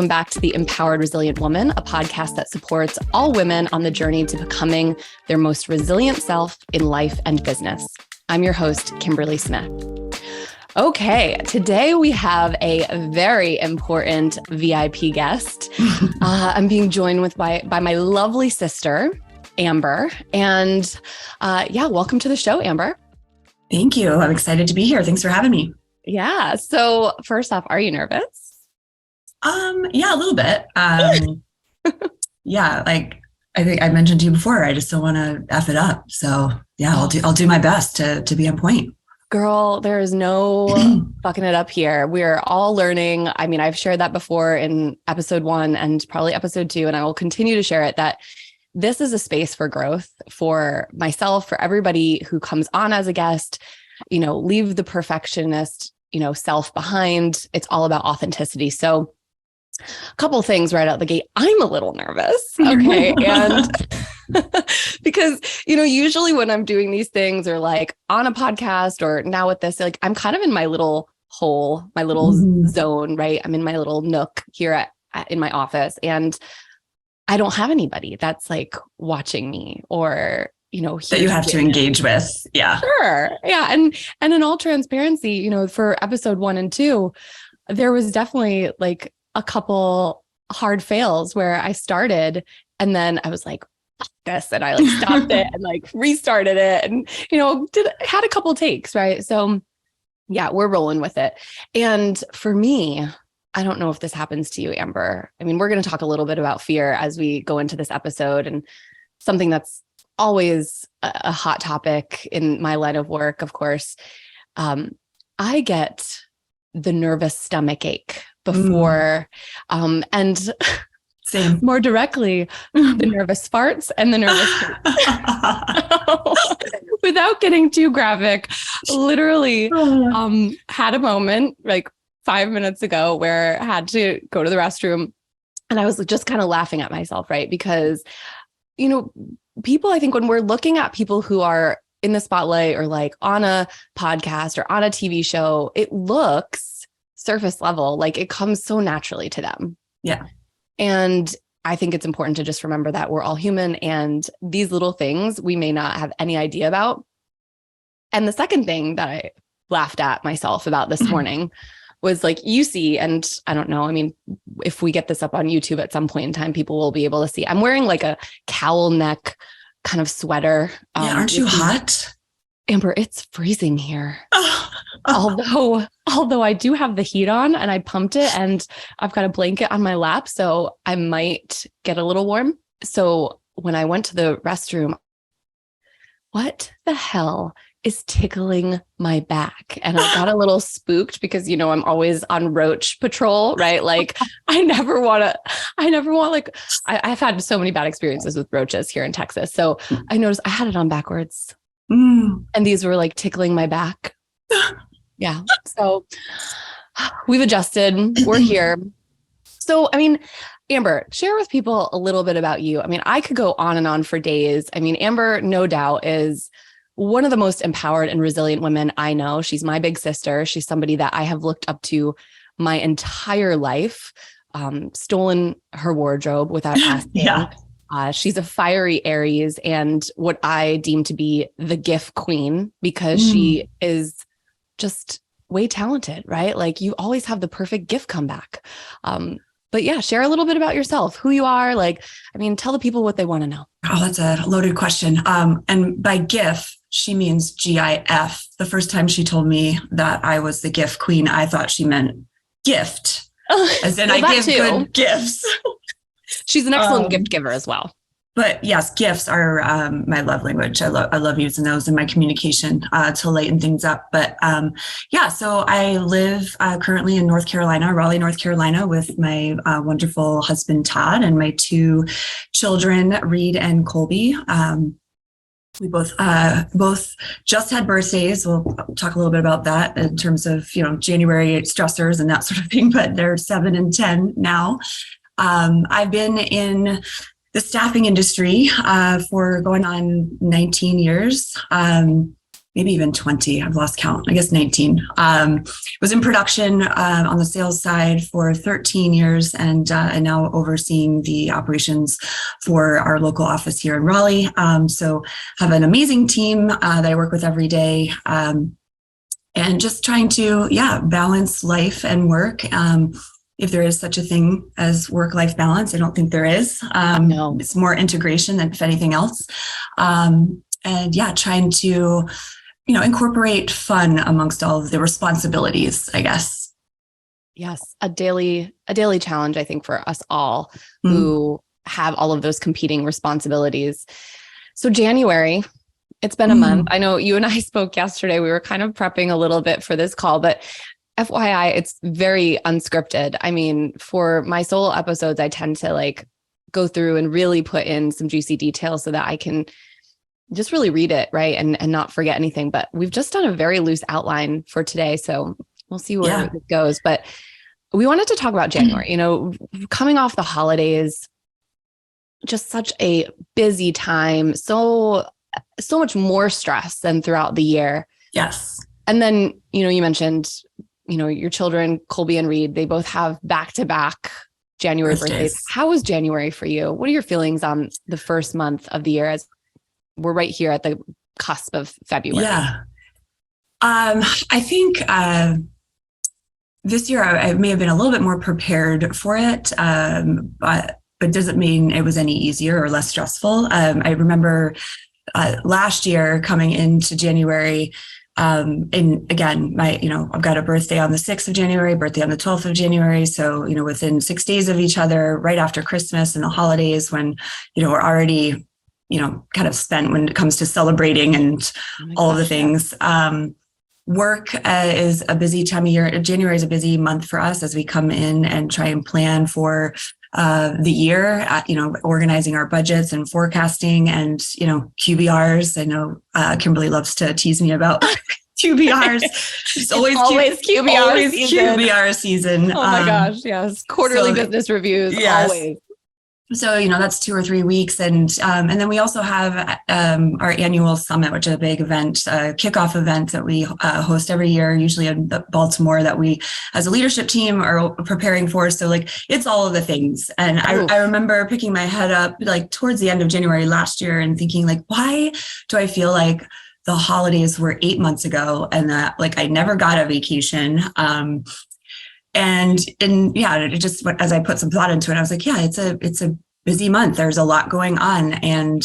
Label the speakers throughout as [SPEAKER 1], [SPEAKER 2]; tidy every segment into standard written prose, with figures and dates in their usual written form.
[SPEAKER 1] welcome back to The Empowered Resilient Woman, a podcast that supports all women on the journey to becoming their most resilient self in life and business. I'm your host, Kimberly Smith. Okay, today we have a very important VIP guest. I'm being joined by my lovely sister, Amber. And welcome to the show, Amber.
[SPEAKER 2] Thank you. I'm excited to be here. Thanks for having me.
[SPEAKER 1] Yeah. So first off, are you nervous?
[SPEAKER 2] Yeah, a little bit. Like I think I mentioned to you before, I just don't want to F it up. So yeah, I'll do my best to be on point.
[SPEAKER 1] Girl, there is no fucking it up here. We're all learning. I mean, I've shared that before in episode 1 and probably episode 2, and I will continue to share it, that this is a space for growth for myself, for everybody who comes on as a guest. Leave the perfectionist, self behind. It's all about authenticity. So a couple of things right out the gate. I'm a little nervous. Okay. And because, usually when I'm doing these things or like on a podcast or now with this, like I'm kind of in my little hole, my little zone, right? I'm in my little nook here in my office, and I don't have anybody that's like watching me or,
[SPEAKER 2] that you have to engage with. Yeah.
[SPEAKER 1] Sure. Yeah. And in all transparency, for episode 1 and 2, there was definitely like a couple hard fails where I started and then I was like, fuck this. And I like stopped it and like restarted it and, had a couple takes. Right. So yeah, we're rolling with it. And for me, I don't know if this happens to you, Amber. I mean, we're going to talk a little bit about fear as we go into this episode, and something that's always a hot topic in my line of work, of course. I get the nervous stomach ache before, and
[SPEAKER 2] same.
[SPEAKER 1] More directly, the nervous farts and the nervous without getting too graphic, literally had a moment like 5 minutes ago where I had to go to the restroom, and I was just kind of laughing at myself, right? Because, people, I think when we're looking at people who are in the spotlight or like on a podcast or on a TV show, it looks surface level, like it comes so naturally to them.
[SPEAKER 2] Yeah.
[SPEAKER 1] And I think it's important to just remember that we're all human, and these little things we may not have any idea about. And the second thing that I laughed at myself about this morning was like, you see, and I don't know, I mean, if we get this up on YouTube at some point in time, people will be able to see, I'm wearing like a cowl neck kind of sweater.
[SPEAKER 2] Yeah, aren't you hot?
[SPEAKER 1] Amber, it's freezing here. Although I do have the heat on and I pumped it and I've got a blanket on my lap, so I might get a little warm. So when I went to the restroom, what the hell is tickling my back? And I got a little spooked because, I'm always on roach patrol, right? Like I've had so many bad experiences with roaches here in Texas. So I noticed I had it on backwards and these were like tickling my back. Yeah. So we've adjusted, we're here. So, I mean, Amber, share with people a little bit about you. I mean, I could go on and on for days. I mean, Amber, no doubt, is one of the most empowered and resilient women I know. She's my big sister. She's somebody that I have looked up to my entire life, stolen her wardrobe without asking.
[SPEAKER 2] Yeah.
[SPEAKER 1] She's a fiery Aries and what I deem to be the gift queen, because she is just way talented, right? Like you always have the perfect gift comeback. But yeah, share a little bit about yourself, who you are. Tell the people what they want to know.
[SPEAKER 2] Oh, that's a loaded question. And by GIF, she means GIF. The first time she told me that I was the gift queen, I thought she meant gift, as in I give good gifts.
[SPEAKER 1] She's an excellent gift giver as well.
[SPEAKER 2] But yes, gifts are my love language. I love using those in my communication to lighten things up. But so I live currently in North Carolina, Raleigh, North Carolina, with my wonderful husband, Todd, and my 2 children, Reed and Colby. We both just had birthdays. We'll talk a little bit about that in terms of, January stressors and that sort of thing, but they're 7 and 10 now. I've been in the staffing industry for going on 19 years. maybe even 20. I've lost count. I guess 19. Was in production on the sales side for 13 years and now overseeing the operations for our local office here in Raleigh. So have an amazing team that I work with every day. And just trying to, balance life and work. If there is such a thing as work-life balance, I don't think there is.
[SPEAKER 1] No.
[SPEAKER 2] It's more integration than if anything else. Trying to, incorporate fun amongst all of the responsibilities, I guess.
[SPEAKER 1] Yes, a daily challenge, I think, for us all who have all of those competing responsibilities. So January, it's been a month. I know you and I spoke yesterday. We were kind of prepping a little bit for this call, but FYI, it's very unscripted. I mean, for my solo episodes, I tend to go through and really put in some juicy details so that I can just really read it, right? And not forget anything. But we've just done a very loose outline for today. So we'll see where it goes. But we wanted to talk about January, coming off the holidays, just such a busy time. So much more stress than throughout the year.
[SPEAKER 2] Yes.
[SPEAKER 1] And then, you mentioned, your children, Colby and Reed, they both have back-to-back January birthdays. How was January for you? What are your feelings on the first month of the year as we're right here at the cusp of February?
[SPEAKER 2] Yeah. I think this year I may have been a little bit more prepared for it, but doesn't mean it was any easier or less stressful. I remember last year coming into January, and again, I've got a birthday on the 6th of January, birthday on the 12th of January. So, within 6 days of each other, right after Christmas and the holidays when, we're already, kind of spent when it comes to celebrating and all of the things. Work is a busy time of year. January is a busy month for us as we come in and try and plan for the year, organizing our budgets and forecasting and, QBRs. I know Kimberly loves to tease me about QBRs. It's always QBR season.
[SPEAKER 1] Oh my gosh. Yes. Quarterly business reviews. Yes. Always.
[SPEAKER 2] So, that's 2 or 3 weeks. And then we also have our annual summit, which is a big event, kickoff event that we host every year, usually in Baltimore, that we as a leadership team are preparing for. So it's all of the things. And I remember picking my head up towards the end of January last year and thinking why do I feel like the holidays were 8 months ago and that I never got a vacation. It just, as I put some thought into it, I was it's a busy month. There's a lot going on. And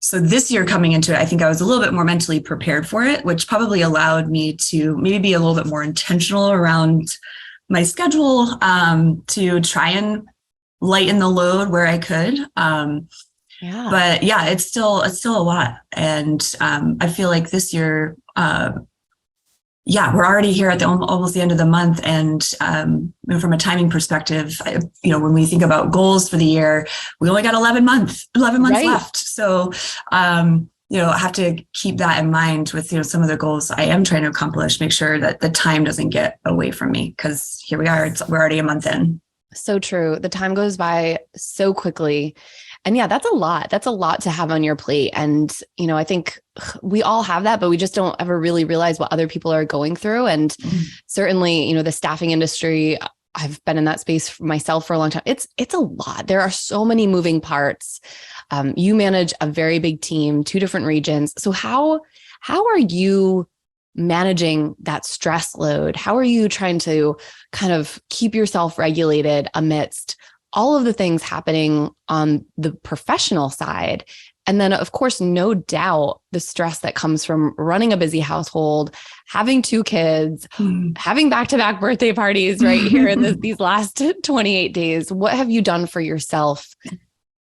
[SPEAKER 2] so this year coming into it, I think I was a little bit more mentally prepared for it, which probably allowed me to maybe be a little bit more intentional around my schedule, to try and lighten the load where I could. But it's still a lot. And I feel like this year, we're already here at almost the end of the month. And from a timing perspective, when we think about goals for the year, we only got 11 months left. So, I have to keep that in mind with, some of the goals I am trying to accomplish, make sure that the time doesn't get away from me because here we are, we're already a month in.
[SPEAKER 1] So true. The time goes by so quickly. And that's a lot. That's a lot to have on your plate. And, I think we all have that, but we just don't ever really realize what other people are going through. And certainly, the staffing industry, I've been in that space myself for a long time. It's a lot. There are so many moving parts. You manage a very big team, 2 different regions. So how are you managing that stress load? How are you trying to kind of keep yourself regulated amidst all of the things happening on the professional side? And then, of course, no doubt the stress that comes from running a busy household, having 2 kids, having back-to-back birthday parties right here in these last 28 days. What have you done for yourself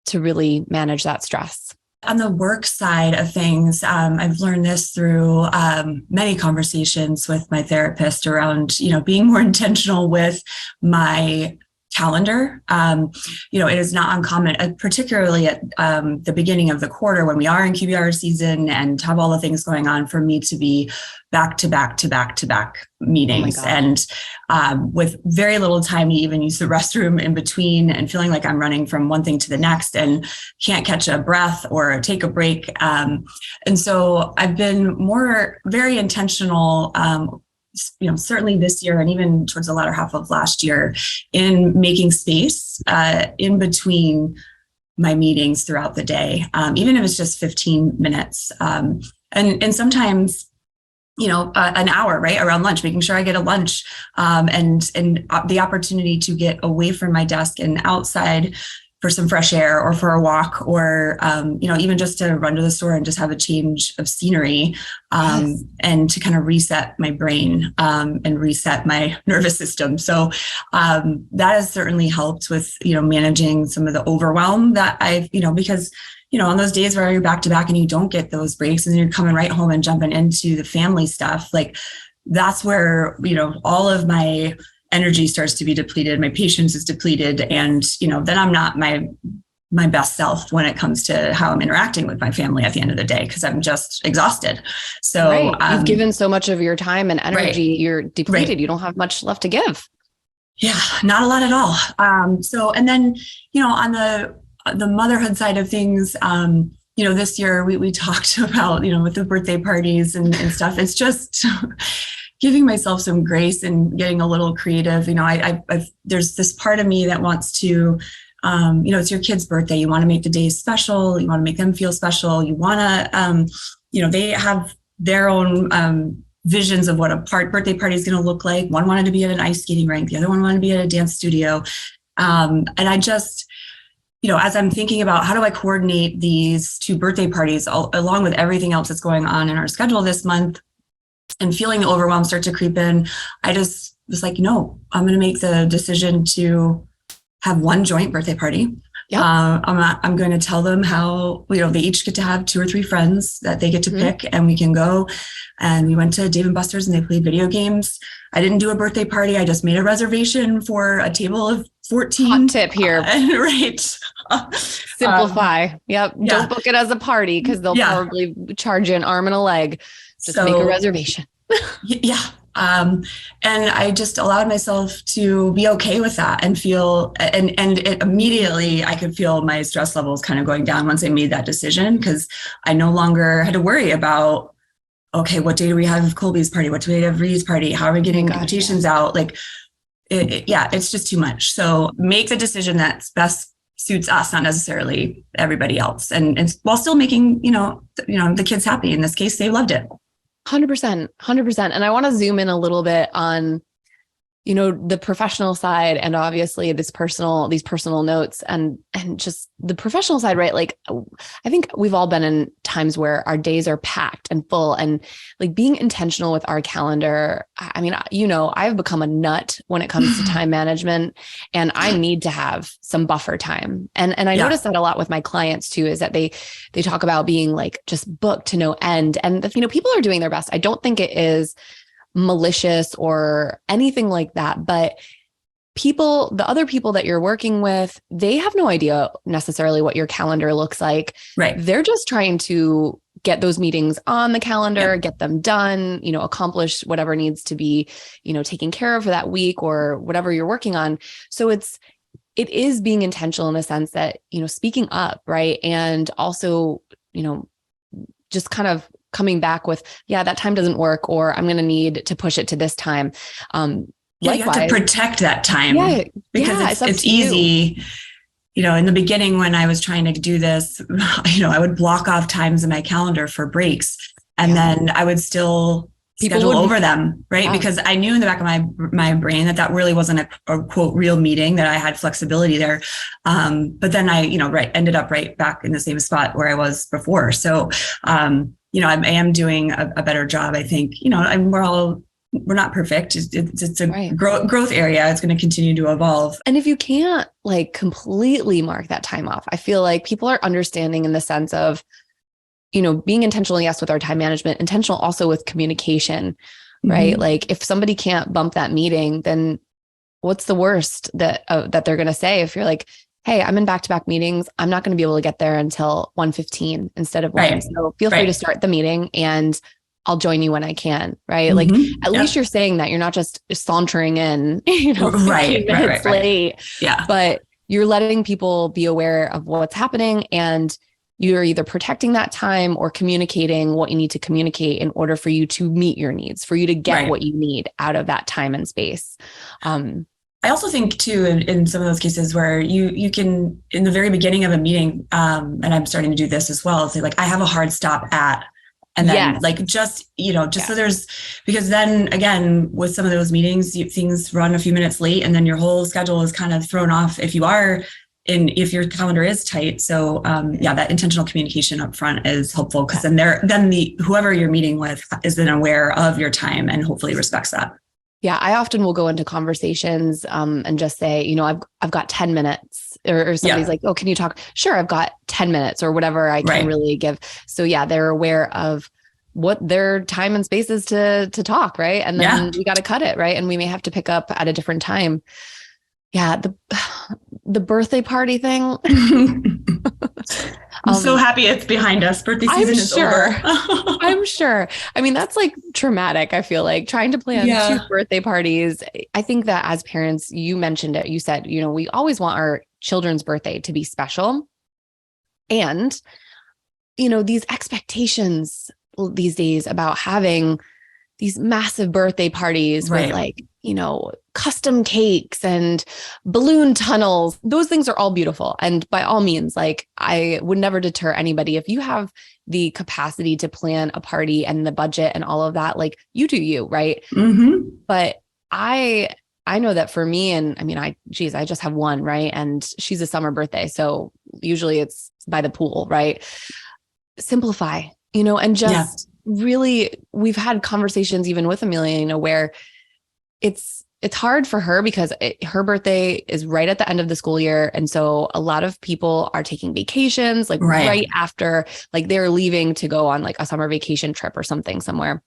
[SPEAKER 1] to really manage that stress?
[SPEAKER 2] On the work side of things, I've learned this through many conversations with my therapist around, being more intentional with my calendar. It is not uncommon, particularly at the beginning of the quarter when we are in QBR season and have all the things going on, for me to be back to back to back to back meetings, and with very little time to even use the restroom in between, and feeling like I'm running from one thing to the next and can't catch a breath or take a break. And so I've been very intentional, certainly this year and even towards the latter half of last year, in making space in between my meetings throughout the day, even if it's just 15 minutes. And sometimes, an hour, right, around lunch, making sure I get a lunch, and the opportunity to get away from my desk and outside for some fresh air or for a walk, or, even just to run to the store and just have a change of scenery, and to kind of reset my brain, and reset my nervous system. So that has certainly helped with, managing some of the overwhelm that I've, because on those days where you're back to back and you don't get those breaks and you're coming right home and jumping into the family stuff, like that's where, all of my energy starts to be depleted. My patience is depleted. And, then I'm not my best self when it comes to how I'm interacting with my family at the end of the day, because I'm just exhaused. So
[SPEAKER 1] you've given so much of your time and energy, you're depleted. You don't have much left to give.
[SPEAKER 2] Yeah, not a lot at all. And then, on the motherhood side of things, this year we talked about, with the birthday parties and stuff, it's just giving myself some grace and getting a little creative. There's this part of me that wants to, it's your kid's birthday. You want to make the day special. You want to make them feel special. You want to, they have their own visions of what a birthday party is going to look like. One wanted to be at an ice skating rink. The other one wanted to be at a dance studio. And I just, as I'm thinking about how do I coordinate these two birthday parties along with everything else that's going on in our schedule this month, and feeling the overwhelm start to creep in, I just was like, no, I'm going to make the decision to have one joint birthday party. Yep. I'm going to tell them how, they each get to have 2 or 3 friends that they get to pick, and we can go. And we went to Dave & Buster's and they played video games. I didn't do a birthday party. I just made a reservation for a table of 14.
[SPEAKER 1] Hot tip here.
[SPEAKER 2] Right.
[SPEAKER 1] Simplify. Yep. Yeah. Don't book it as a party, because they'll probably charge you an arm and a leg. Just make a reservation.
[SPEAKER 2] Yeah. And I just allowed myself to be okay with that and feel, and it immediately I could feel my stress levels kind of going down once I made that decision, because I no longer had to worry about, okay, what day do we have Colby's party? What do we have Reed's party? How are we getting invitations out? Like, it's just too much. So make the decision that's best suits us, not necessarily everybody else. And while still making, the kids happy. In this case, they loved it.
[SPEAKER 1] 100%. And I want to zoom in a little bit on, the professional side, and obviously these personal notes, and just the professional side, right? Like, I think we've all been in times where our days are packed and full, and like being intentional with our calendar. I mean, I've become a nut when it comes to time management, and I need to have some buffer time. And I notice that a lot with my clients too, is that they talk about being like just booked to no end. And people are doing their best. I don't think it is malicious or anything like that, but the other people that you're working with, they have no idea necessarily what your calendar looks like.
[SPEAKER 2] Right.
[SPEAKER 1] They're just trying to get those meetings on the calendar, get them done, accomplish whatever needs to be, taken care of for that week or whatever you're working on. So it is being intentional in the sense that, speaking up, right? And also, just kind of coming back with, that time doesn't work, or I'm going to need to push it to this time.
[SPEAKER 2] You have to protect that time, because it's easy. In the beginning, when I was trying to do this, I would block off times in my calendar for breaks, and then I would still schedule over them, right? Yeah. Because I knew in the back of my brain that really wasn't a quote real meeting, that I had flexibility there. But then I, ended up right back in the same spot where I was before. So, I am doing a better job, I think. We're not perfect. It's a growth area. It's going to continue to evolve.
[SPEAKER 1] And if you can't like completely mark that time off, I feel like people are understanding in the sense of, being intentional, yes, with our time management, intentional also with communication, right? Like if somebody can't bump that meeting, then what's the worst that they're going to say if you're like, hey, I'm in back-to-back meetings. I'm not going to be able to get there until 1:15 instead of 1. So feel free to start the meeting and I'll join you when I can. Right. Like at least you're saying that you're not just sauntering in, 15 minutes late.
[SPEAKER 2] Yeah.
[SPEAKER 1] But you're letting people be aware of what's happening, and you're either protecting that time or communicating what you need to communicate in order for you to meet your needs, for you to get what you need out of that time and space.
[SPEAKER 2] I also think too, in some of those cases where you can, in the very beginning of a meeting, and I'm starting to do this as well, say like, I have a hard stop at, and then like, just so there's, because then again, with some of those meetings, things run a few minutes late and then your whole schedule is kind of thrown off if your calendar is tight. So that intentional communication up front is helpful, because then whoever you're meeting with is then aware of your time and hopefully respects that.
[SPEAKER 1] Yeah, I often will go into conversations and just say, I've got 10 minutes, or somebody's like, oh, can you talk? Sure, I've got 10 minutes or whatever I can really give. So yeah, they're aware of what their time and space is to talk, right? And then we got to cut it, right? And we may have to pick up at a different time. Yeah, the birthday party thing.
[SPEAKER 2] I'm so happy it's behind us. Birthday season is over.
[SPEAKER 1] I'm sure. I mean, that's like traumatic. I feel like trying to plan 2 birthday parties. I think that as parents, you mentioned it. You said, we always want our children's birthday to be special. And, these expectations these days about having these massive birthday parties with like, custom cakes and balloon tunnels. Those things are all beautiful. And by all means, like, I would never deter anybody. If you have the capacity to plan a party and the budget and all of that, like, you do you, right?
[SPEAKER 2] Mm-hmm.
[SPEAKER 1] But I know that for me, and I mean, I just have one, right? And she's a summer birthday. So usually it's by the pool, right? Simplify, and just really, we've had conversations even with Amelia, where it's hard for her because her birthday is right at the end of the school year. And so a lot of people are taking vacations, like right after, like they're leaving to go on like a summer vacation trip or something somewhere.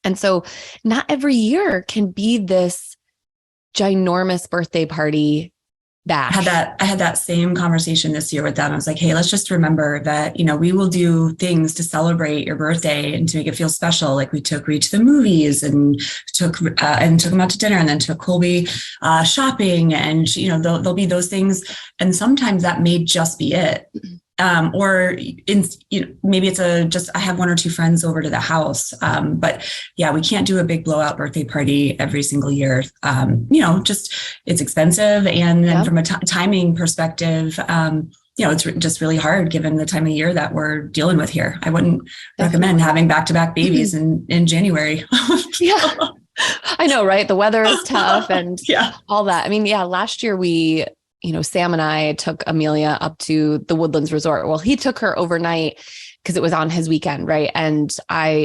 [SPEAKER 1] And so not every year can be this ginormous birthday party bash.
[SPEAKER 2] I had that same conversation this year with them. I was like, hey, let's just remember that, we will do things to celebrate your birthday and to make it feel special. Like we took Reed to the movies and took him out to dinner, and then took Colby shopping, and, there'll be those things. And sometimes that may just be it. Maybe it's I have 1 or 2 friends over to the house. But yeah, we can't do a big blowout birthday party every single year. Just it's expensive. And then from a timing perspective, it's just really hard given the time of year that we're dealing with here. I wouldn't recommend having back-to-back babies in January.
[SPEAKER 1] I know, right? The weather is tough and all that. I mean, last year Sam and I took Amelia up to the Woodlands Resort. Well, he took her overnight because it was on his weekend, right? And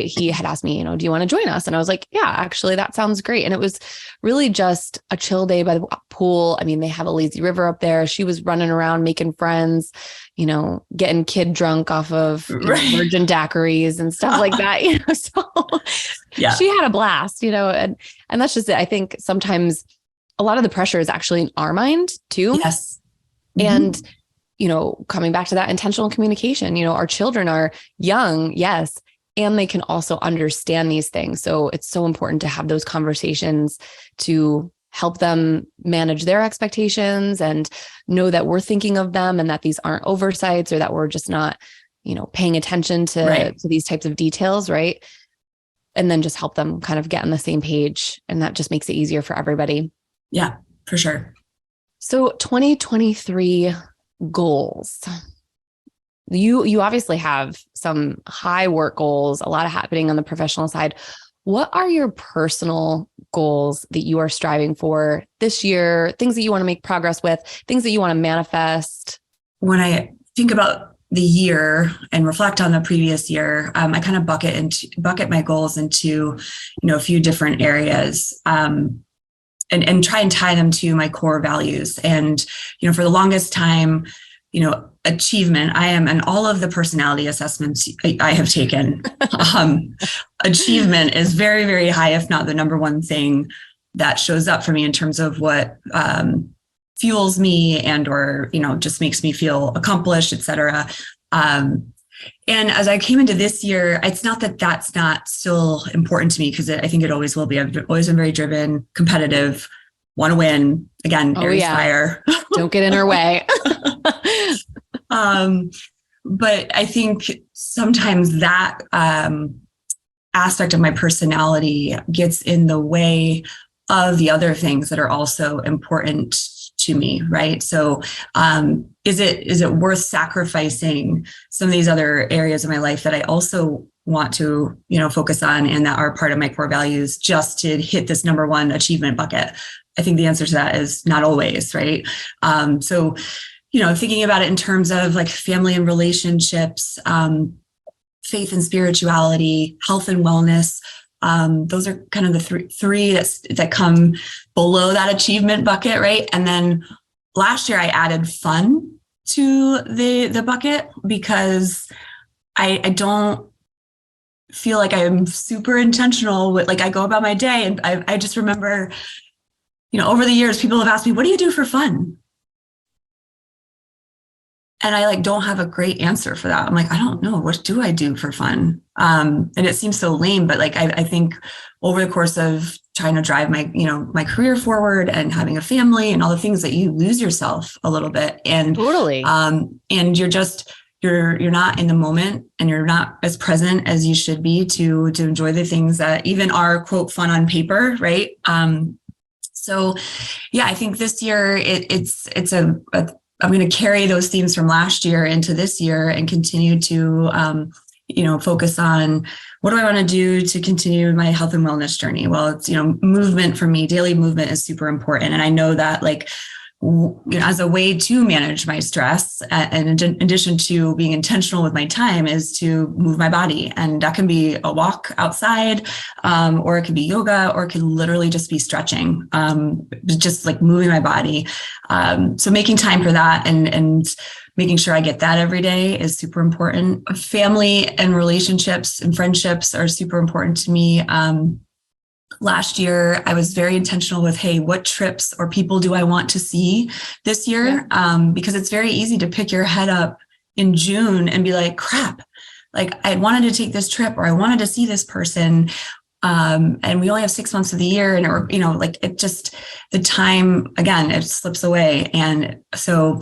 [SPEAKER 1] he had asked me, do you want to join us? And I was like, yeah, actually, that sounds great. And it was really just a chill day by the pool. I mean, they have a lazy river up there. She was running around making friends, getting kid drunk off of virgin daiquiris and stuff like that. So she had a blast, and that's just it. I think sometimes a lot of the pressure is actually in our mind too.
[SPEAKER 2] Yes.
[SPEAKER 1] And, coming back to that intentional communication, our children are young, yes, and they can also understand these things. So it's so important to have those conversations to help them manage their expectations and know that we're thinking of them and that these aren't oversights, or that we're just not, paying attention to these types of details. Right. And then just help them kind of get on the same page. And that just makes it easier for everybody.
[SPEAKER 2] Yeah, for sure.
[SPEAKER 1] So 2023 goals. You obviously have some high work goals, a lot of happening on the professional side. What are your personal goals that you are striving for this year? Things that you want to make progress with, things that you want to manifest? When
[SPEAKER 2] I think about the year and reflect on the previous year, I kind of bucket my goals into, a few different areas. And try and tie them to my core values. And, for the longest time, achievement, and all of the personality assessments I have taken, achievement is very, very high, if not the number one thing that shows up for me in terms of what fuels me and or just makes me feel accomplished, etc. And as I came into this year, it's not that that's not still important to me, because I think it always will be. I've always been very driven, competitive, want to win. Again, Aries fire.
[SPEAKER 1] Don't get in our way.
[SPEAKER 2] But I think sometimes that aspect of my personality gets in the way of the other things that are also important to me, right? So is it worth sacrificing some of these other areas of my life that I also want to, focus on and that are part of my core values just to hit this number one achievement bucket? I think the answer to that is not always, right? So, thinking about it in terms of like family and relationships, faith and spirituality, health and wellness, those are kind of the three that come below that achievement bucket, right? And then last year I added fun to the bucket, because I don't feel like I'm super intentional with, like, I go about my day, and I just remember, over the years, people have asked me, what do you do for fun? And I don't have a great answer for that. I'm like, I don't know. What do I do for fun? And it seems so lame, but I think over the course of trying to drive my, my career forward and having a family and all the things, that you lose yourself a little bit. And
[SPEAKER 1] totally.
[SPEAKER 2] And you're not in the moment, and you're not as present as you should be to enjoy the things that even are, quote, fun on paper. Right. So yeah, I think this year I'm going to carry those themes from last year into this year and continue to, focus on what do I want to do to continue my health and wellness journey? Well, it's, movement for me, daily movement is super important. And I know that as a way to manage my stress, and in addition to being intentional with my time, is to move my body. And that can be a walk outside, or it could be yoga, or it can literally just be stretching, just like moving my body. So making time for that and making sure I get that every day is super important. Family and relationships and friendships are super important to me. Last year, I was very intentional with, hey, what trips or people do I want to see this year? Yeah. Because it's very easy to pick your head up in June and be like, crap, I wanted to take this trip, or I wanted to see this person. And we only have 6 months of the year, and, it just, the time, again, it slips away. And so,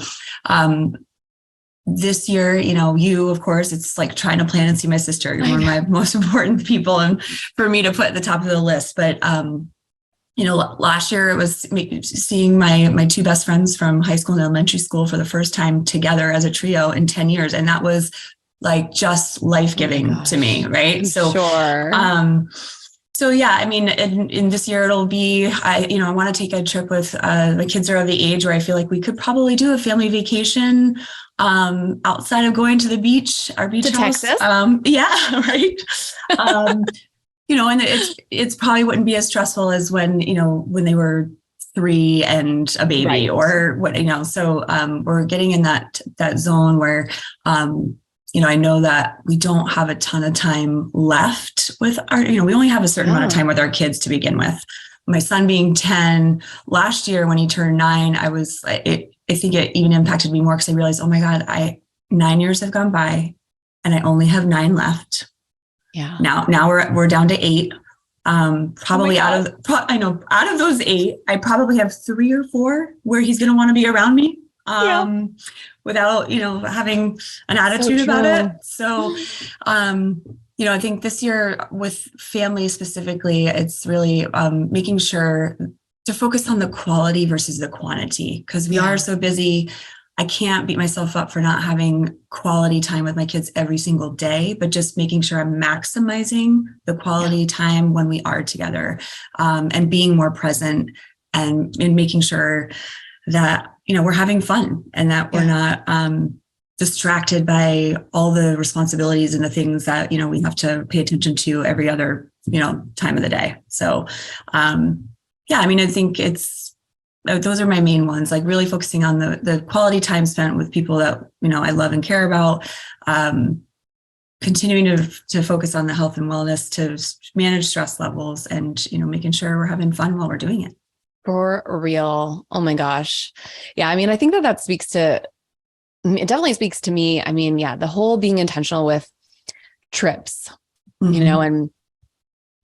[SPEAKER 2] this year, you, of course, it's like trying to plan and see my sister. You're one of my most important people, and for me to put at the top of the list. But, last year it was seeing my two best friends from high school and elementary school for the first time together as a trio in 10 years. And that was just life-giving to me. Right. So, sure. So yeah, I mean, in this year it'll be, I want to take a trip with, the kids are of the age where I feel like we could probably do a family vacation, outside of going to the beach, our beach house.
[SPEAKER 1] Texas.
[SPEAKER 2] Yeah. Right. And it's probably wouldn't be as stressful as when they were 3 and a baby, right, or what, so, we're getting in that zone where, I know that we don't have a ton of time left with our, we only have a certain amount of time with our kids to begin with. My son being 10, last year when he turned 9, I think it even impacted me more, because I realized, oh my God, 9 years have gone by and I only have 9 left. Yeah. Now we're down to 8. Probably out of those 8, I probably have 3 or 4 where he's going to want to be around me. Without, having an attitude about it. So, I think this year with family specifically, it's really making sure to focus on the quality versus the quantity, because we are so busy. I can't beat myself up for not having quality time with my kids every single day, but just making sure I'm maximizing the quality time when we are together, and being more present and making sure that we're having fun and that we're not distracted by all the responsibilities and the things that we have to pay attention to every other time of the day. So I think those are my main ones, like really focusing on the quality time spent with people that I love and care about, continuing to focus on the health and wellness, to manage stress levels, and, making sure we're having fun while we're doing it.
[SPEAKER 1] For real. Oh my gosh. Yeah. I mean, I think that it definitely speaks to me. I mean, yeah, the whole being intentional with trips, and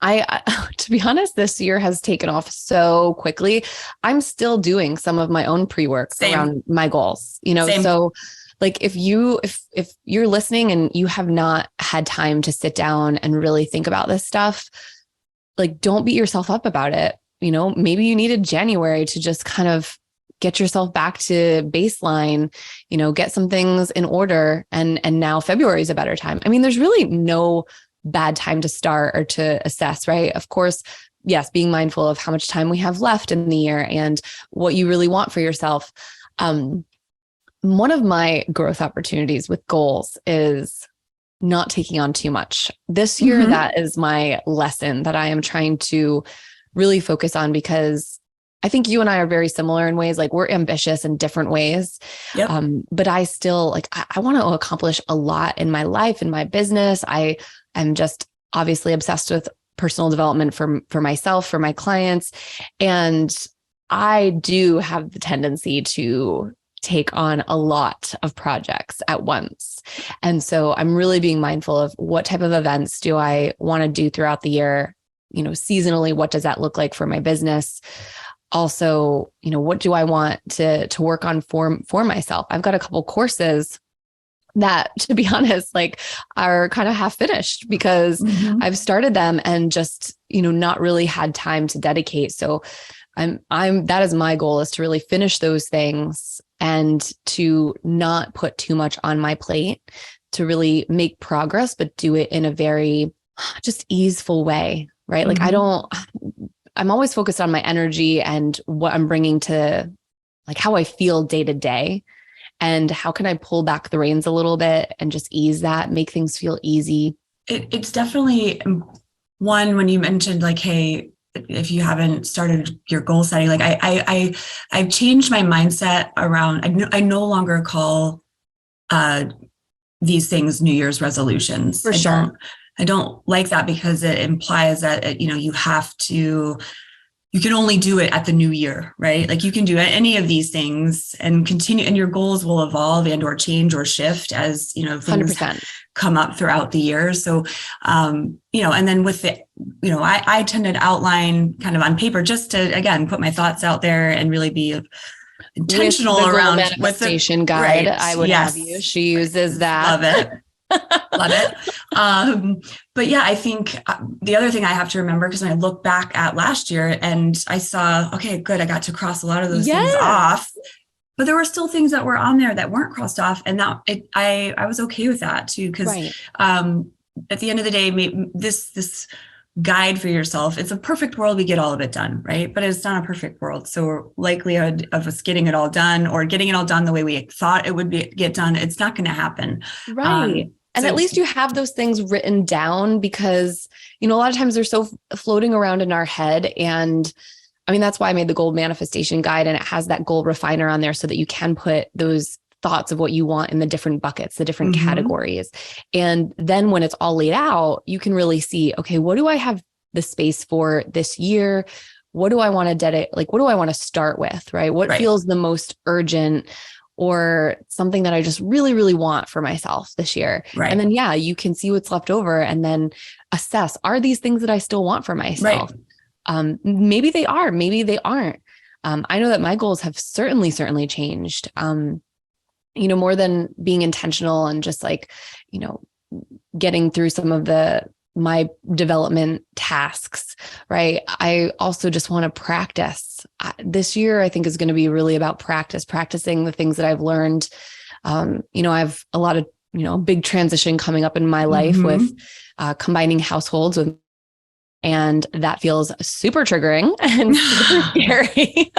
[SPEAKER 1] I, to be honest, this year has taken off so quickly. I'm still doing some of my own pre-work around my goals,
[SPEAKER 2] Same.
[SPEAKER 1] So like if you're listening and you have not had time to sit down and really think about this stuff, like don't beat yourself up about it. Maybe you needed January to just kind of get yourself back to baseline, get some things in order. And now February is a better time. I mean, there's really no bad time to start or to assess, right? Of course, yes, being mindful of how much time we have left in the year and what you really want for yourself. One of my growth opportunities with goals is not taking on too much. This year, that is my lesson that I am trying to really focus on, because I think you and I are very similar in ways, like we're ambitious in different ways.
[SPEAKER 2] Yep.
[SPEAKER 1] But I still I want to accomplish a lot in my life, in my business. I am just obviously obsessed with personal development for myself, for my clients. And I do have the tendency to take on a lot of projects at once. And so I'm really being mindful of what type of events do I want to do throughout the year, seasonally, what does that look like for my business? Also, what do I want to work on for myself? I've got a couple courses that, to be honest, are kind of half finished because I've started them and just, not really had time to dedicate. So that is my goal, is to really finish those things and to not put too much on my plate, to really make progress, but do it in a very just easeful way, right? Like I'm always focused on my energy and what I'm bringing to how I feel day to day, and how can I pull back the reins a little bit and just ease that, make things feel easy.
[SPEAKER 2] It's definitely one, when you mentioned hey, if you haven't started your goal setting, I've changed my mindset around, I no longer call these things New Year's resolutions.
[SPEAKER 1] For sure.
[SPEAKER 2] I don't like that, because it implies that, you can only do it at the new year, right? You can do any of these things and continue, and your goals will evolve and or change or shift as, things
[SPEAKER 1] 100%.
[SPEAKER 2] come up throughout the year. So, and then with the, I tend to outline kind of on paper, just to, again, put my thoughts out there and really be intentional
[SPEAKER 1] with the
[SPEAKER 2] around
[SPEAKER 1] manifestation guide. Right. I would have you. She uses that.
[SPEAKER 2] Love it. Love it. But yeah, I think the other thing I have to remember, because when I look back at last year and I saw, okay, good, I got to cross a lot of those things off, but there were still things that were on there that weren't crossed off. And I was okay with that too. Because at the end of the day, this guide for yourself, it's a perfect world, we get all of it done, right? But it's not a perfect world. So likelihood of us getting it all done, or getting it all done the way we thought it would get done, it's not going to happen.
[SPEAKER 1] Right. And at least you have those things written down, because, a lot of times they're so floating around in our head. And I mean, that's why I made the goal manifestation guide, and it has that goal refiner on there so that you can put those thoughts of what you want in the different buckets, the different categories. And then when it's all laid out, you can really see, okay, what do I have the space for this year? What do I want to dedicate? What do I want to start with, right? What feels the most urgent, or something that I just really, really want for myself this year? Right. And then, you can see what's left over and then assess, are these things that I still want for myself? Right. Maybe they are, maybe they aren't. I know that my goals have certainly changed. More than being intentional and just getting through some of my development tasks, right? I also just want to practice. This year, I think, is going to be really about practicing the things that I've learned. I have a lot of, big transition coming up in my life with combining households with, and that feels super triggering and super scary.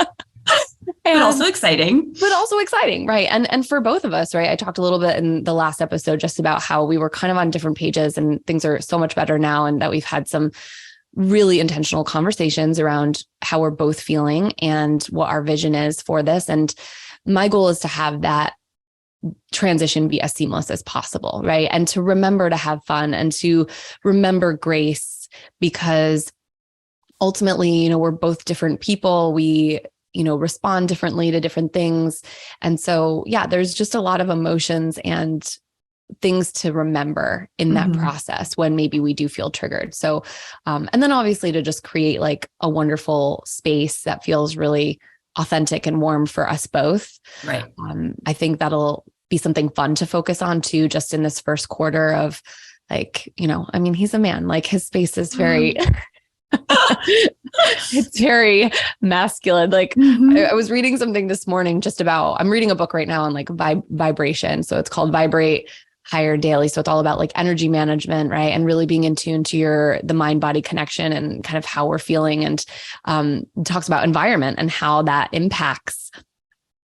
[SPEAKER 2] But also exciting.
[SPEAKER 1] Right. And for both of us, right? I talked a little bit in the last episode just about how we were kind of on different pages, and things are so much better now, and that we've had some really intentional conversations around how we're both feeling and what our vision is for this. And my goal is to have that transition be as seamless as possible, right? And to remember to have fun and to remember grace, because ultimately, we're both different people. We, respond differently to different things. And so, yeah, there's just a lot of emotions and things to remember in that process when maybe we do feel triggered. So, and then obviously to just create like a wonderful space that feels really authentic and warm for us both.
[SPEAKER 2] Right.
[SPEAKER 1] I think that'll be something fun to focus on too, just in this first quarter of like, he's a man, like his space is very, it's very masculine. Like I was reading something this morning I'm reading a book right now on like vibration. So it's called Vibrate Higher Daily. So it's all about like energy management, right? And really being in tune to the mind body connection and kind of how we're feeling. And talks about environment and how that impacts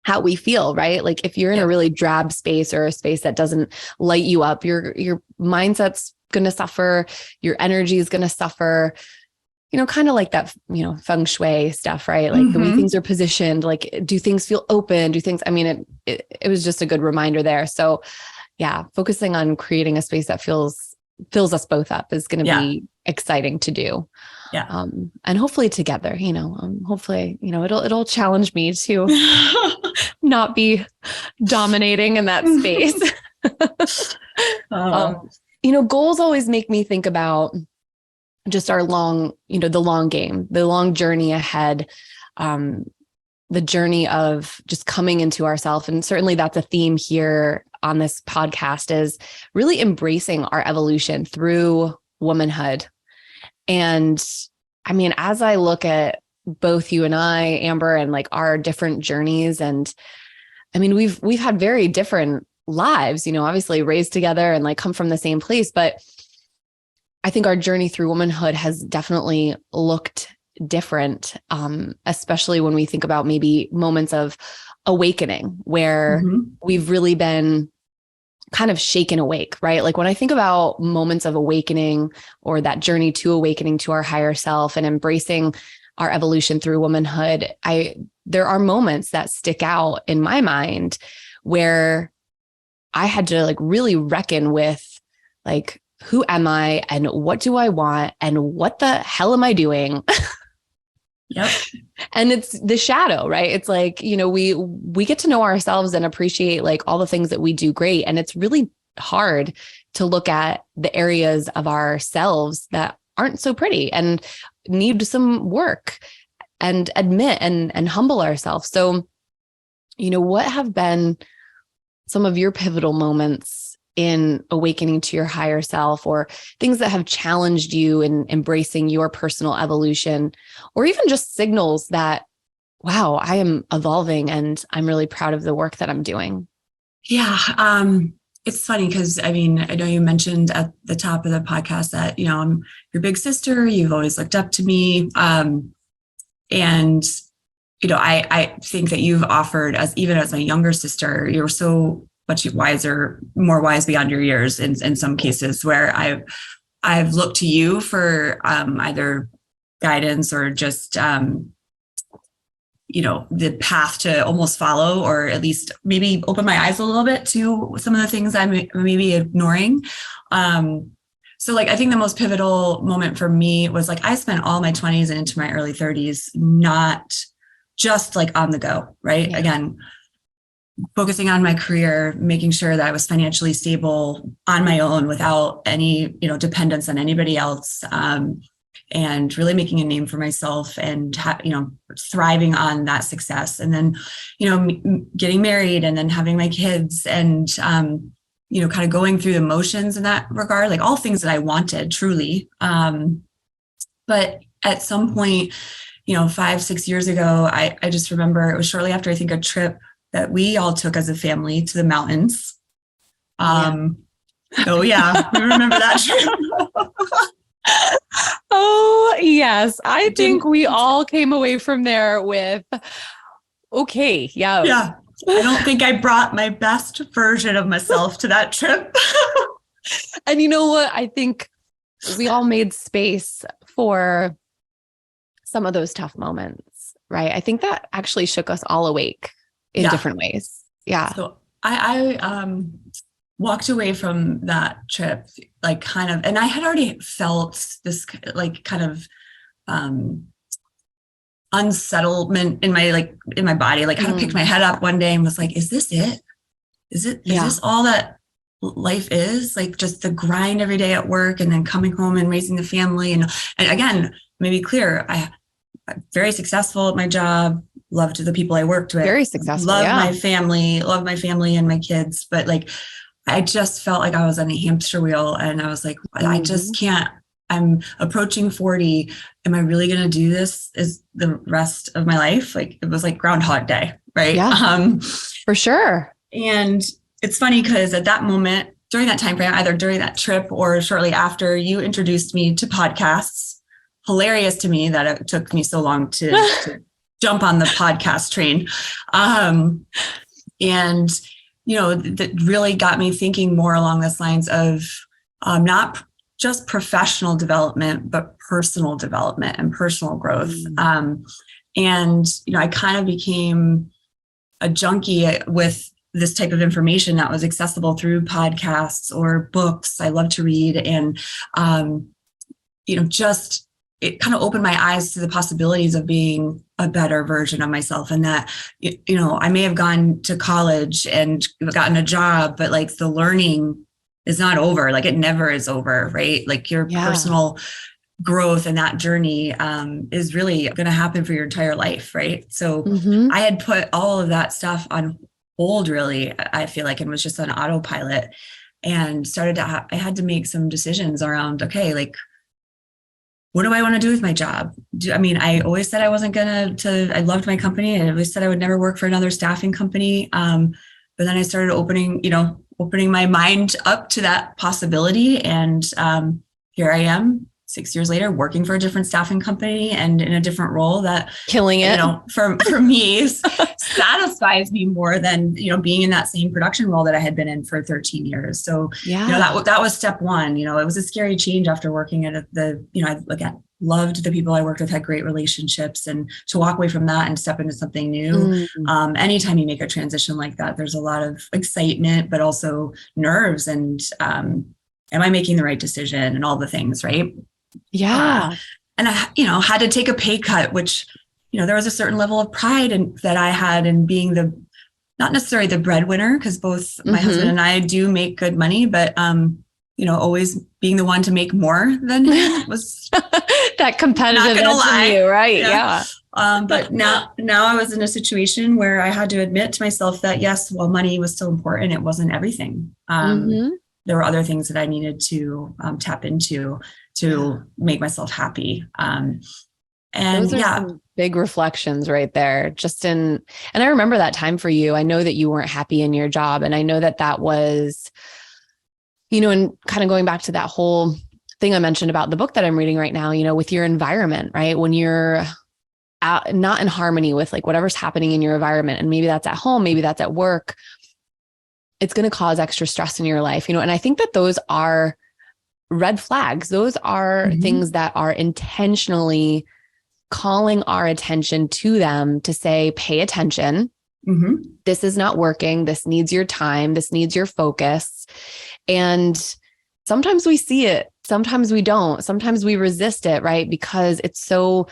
[SPEAKER 1] how we feel, right? Like if you're in a really drab space or a space that doesn't light you up, your mindset's going to suffer, your energy is going to suffer, kind of like that, feng shui stuff, right? Like the way things are positioned, like do things feel open? It was just a good reminder there. So yeah, focusing on creating a space that fills us both up is going to be exciting to do.
[SPEAKER 2] Yeah.
[SPEAKER 1] And hopefully together, hopefully, it'll challenge me to not be dominating in that space. Goals always make me think about just our the long game, the long journey ahead, the journey of just coming into ourselves. And certainly that's a theme here on this podcast, is really embracing our evolution through womanhood. And as I look at both you and I, Amber, and like our different journeys, and we've had very different lives, obviously raised together and like come from the same place, but I think our journey through womanhood has definitely looked different, especially when we think about maybe moments of awakening where we've really been kind of shaken awake, right? Like when I think about moments of awakening or that journey to awakening to our higher self and embracing our evolution through womanhood, there are moments that stick out in my mind where I had to like really reckon with like, who am I and what do I want and what the hell am I doing?
[SPEAKER 2] Yep.
[SPEAKER 1] And it's the shadow, right? It's like, we get to know ourselves and appreciate like all the things that we do great. And it's really hard to look at the areas of ourselves that aren't so pretty and need some work and admit and humble ourselves. So, what have been some of your pivotal moments in awakening to your higher self, or things that have challenged you in embracing your personal evolution, or even just signals that, wow, I am evolving and I'm really proud of the work that I'm doing?
[SPEAKER 2] Yeah. It's funny because I know you mentioned at the top of the podcast that, I'm your big sister, you've always looked up to me. And, I think that you've offered even as my younger sister, you're so much wiser, more wise beyond your years in some cases, where I've looked to you for either guidance or just the path to almost follow, or at least maybe open my eyes a little bit to some of the things I'm maybe ignoring. So like I think the most pivotal moment for me was like I spent all my 20s and into my early 30s not just like on the go, right? Yeah. Again, focusing on my career, making sure that I was financially stable on my own without any, dependence on anybody else, and really making a name for myself and, thriving on that success. And then, getting married and then having my kids and, kind of going through the motions in that regard, like all things that I wanted truly. But at some point, 5-6 years ago, I just remember it was shortly after, I think, a trip that we all took as a family to the mountains. Oh yeah, we remember that trip.
[SPEAKER 1] Oh yes, I think we all came away from there with, okay, yeah.
[SPEAKER 2] Yeah, I don't think I brought my best version of myself to that trip.
[SPEAKER 1] And you know what? I think we all made space for some of those tough moments, right? I think that actually shook us all awake in different ways. Yeah.
[SPEAKER 2] So I walked away from that trip, like kind of, and I had already felt this like kind of unsettlement in my body, like kind of picked my head up one day and was like, is this it? Is this all that life is? Like just the grind every day at work and then coming home and raising the family. And again, maybe clear, I'm very successful at my job, loved the people I worked with,
[SPEAKER 1] very successful,
[SPEAKER 2] love my family and my kids. But like, I just felt like I was on a hamster wheel and I was like, I just can't. I'm approaching 40. Am I really going to do this is the rest of my life? Like it was like Groundhog Day, right?
[SPEAKER 1] Yeah, for sure.
[SPEAKER 2] And it's funny because at that moment, during that time frame, either during that trip or shortly after, you introduced me to podcasts. Hilarious to me that it took me so long to jump on the podcast train. And, you know, that really got me thinking more along this lines of not just professional development, but personal development and personal growth. And, you know, I kind of became a junkie with this type of information that was accessible through podcasts or books. I love to read. And, you know, just it kind of opened my eyes to the possibilities of being a better version of myself. And that, you know, I may have gone to college and gotten a job, but like the learning is not over. Like it never is over, right? Like your personal growth and that journey is really going to happen for your entire life, right? So I had put all of that stuff on hold, really, I feel like, and was just on autopilot and started to, I had to make some decisions around, okay, like, what do I want to do with my job? I mean, I always said I wasn't going to, I loved my company. I always said I would never work for another staffing company. But then I started opening my mind up to that possibility. And here I am 6 years later, working for a different staffing company and in a different role that
[SPEAKER 1] killing it,
[SPEAKER 2] you know, for me satisfies me more than, you know, being in that same production role that I had been in for 13 years. So, you know, that was step one. You know, it was a scary change after working at you know, I loved the people I worked with, had great relationships, and to walk away from that and step into something new. Anytime you make a transition like that, there's a lot of excitement, but also nerves and am I making the right decision and all the things, right?
[SPEAKER 1] Yeah.
[SPEAKER 2] And I, you know, had to take a pay cut, which, you know, there was a certain level of pride that I had in being not necessarily the breadwinner, because both my husband and I do make good money, but, you know, always being the one to make more than him was
[SPEAKER 1] that competitive edge in you, right? Yeah.
[SPEAKER 2] But now I was in a situation where I had to admit to myself that yes, while money was still important, it wasn't everything. There were other things that I needed to tap into to make myself happy. And
[SPEAKER 1] those are some big reflections right there. And I remember that time for you. I know that you weren't happy in your job. And I know that was, you know, and kind of going back to that whole thing I mentioned about the book that I'm reading right now, you know, with your environment, right? When you're not in harmony with like whatever's happening in your environment, and maybe that's at home, maybe that's at work, it's going to cause extra stress in your life, you know? And I think that those are red flags. Those are things that are intentionally calling our attention to them to say, pay attention. This is not working. This needs your time. This needs your focus. And sometimes we see it. Sometimes we don't. Sometimes we resist it, right? Because it's so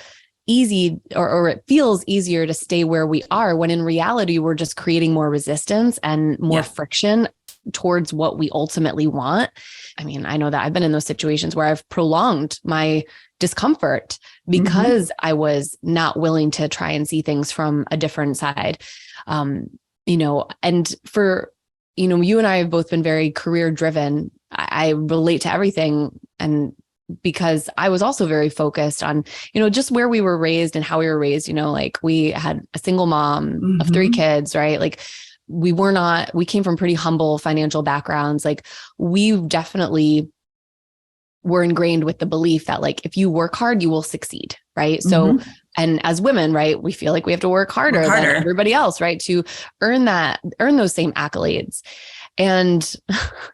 [SPEAKER 1] easy or it feels easier to stay where we are, when in reality, we're just creating more resistance and more friction towards what we ultimately want. I mean, I know that I've been in those situations where I've prolonged my discomfort because I was not willing to try and see things from a different side. You know, and for, you know, you and I have both been very career driven. I relate to everything. And because I was also very focused on, you know, just where we were raised and how we were raised, you know, like we had a single mom of 3 kids, right? Like we came from pretty humble financial backgrounds. Like we definitely were ingrained with the belief that like, if you work hard, you will succeed. Right. So, and as women, right, we feel like we have to work harder than everybody else, right, to earn those same accolades. And,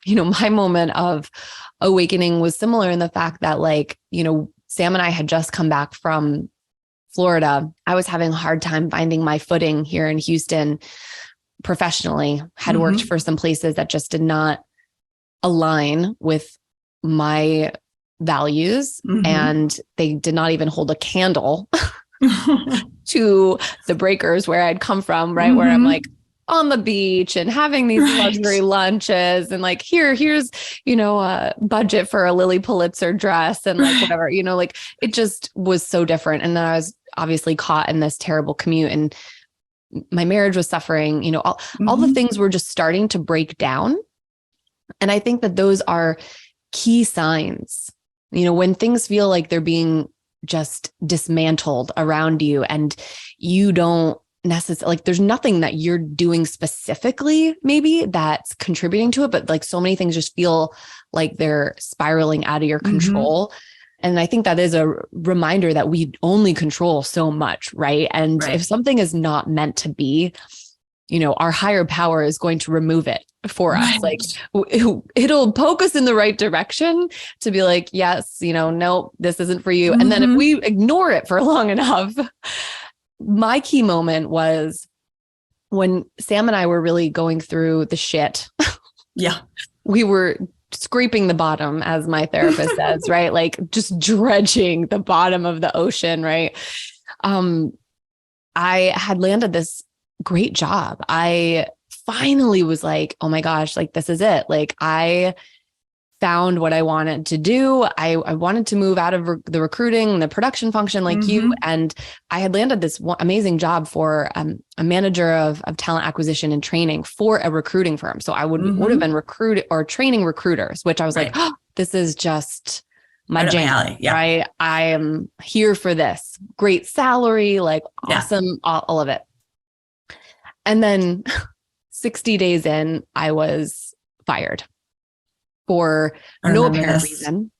[SPEAKER 1] you know, my moment of awakening was similar in the fact that, like, you know, Sam and I had just come back from Florida. I was having a hard time finding my footing here in Houston. professionally had worked for some places that just did not align with my values. And they did not even hold a candle to the breakers where I'd come from, right? Where I'm like on the beach and having these luxury lunches and like, here's, a budget for a Lily Pulitzer dress and like whatever, like it just was so different. And then I was obviously caught in this terrible commute and my marriage was suffering, all the things were just starting to break down. And I think that those are key signs, when things feel like they're being just dismantled around you and you don't necessarily, like there's nothing that you're doing specifically maybe that's contributing to it, but like so many things just feel like they're spiraling out of your control. And I think that is a reminder that we only control so much, right? And if something is not meant to be, our higher power is going to remove it for us. Like it'll poke us in the right direction to be like, yes, no, this isn't for you. And then if we ignore it for long enough, my key moment was when Sam and I were really going through the shit.
[SPEAKER 2] Yeah.
[SPEAKER 1] We were scraping the bottom, as my therapist says, right? Like just dredging the bottom of the ocean, right? I had landed this great job. I finally was like, oh my gosh, like this is it. Like I found what I wanted to do. I wanted to move out of the recruiting, the production function like you. And I had landed this amazing job for a manager of talent acquisition and training for a recruiting firm. So I would have been training recruiters, which I was like, oh, this is just my jam. Right? I am here for this. Great salary, like awesome, all of it. And then 60 days in, I was fired for no apparent reason.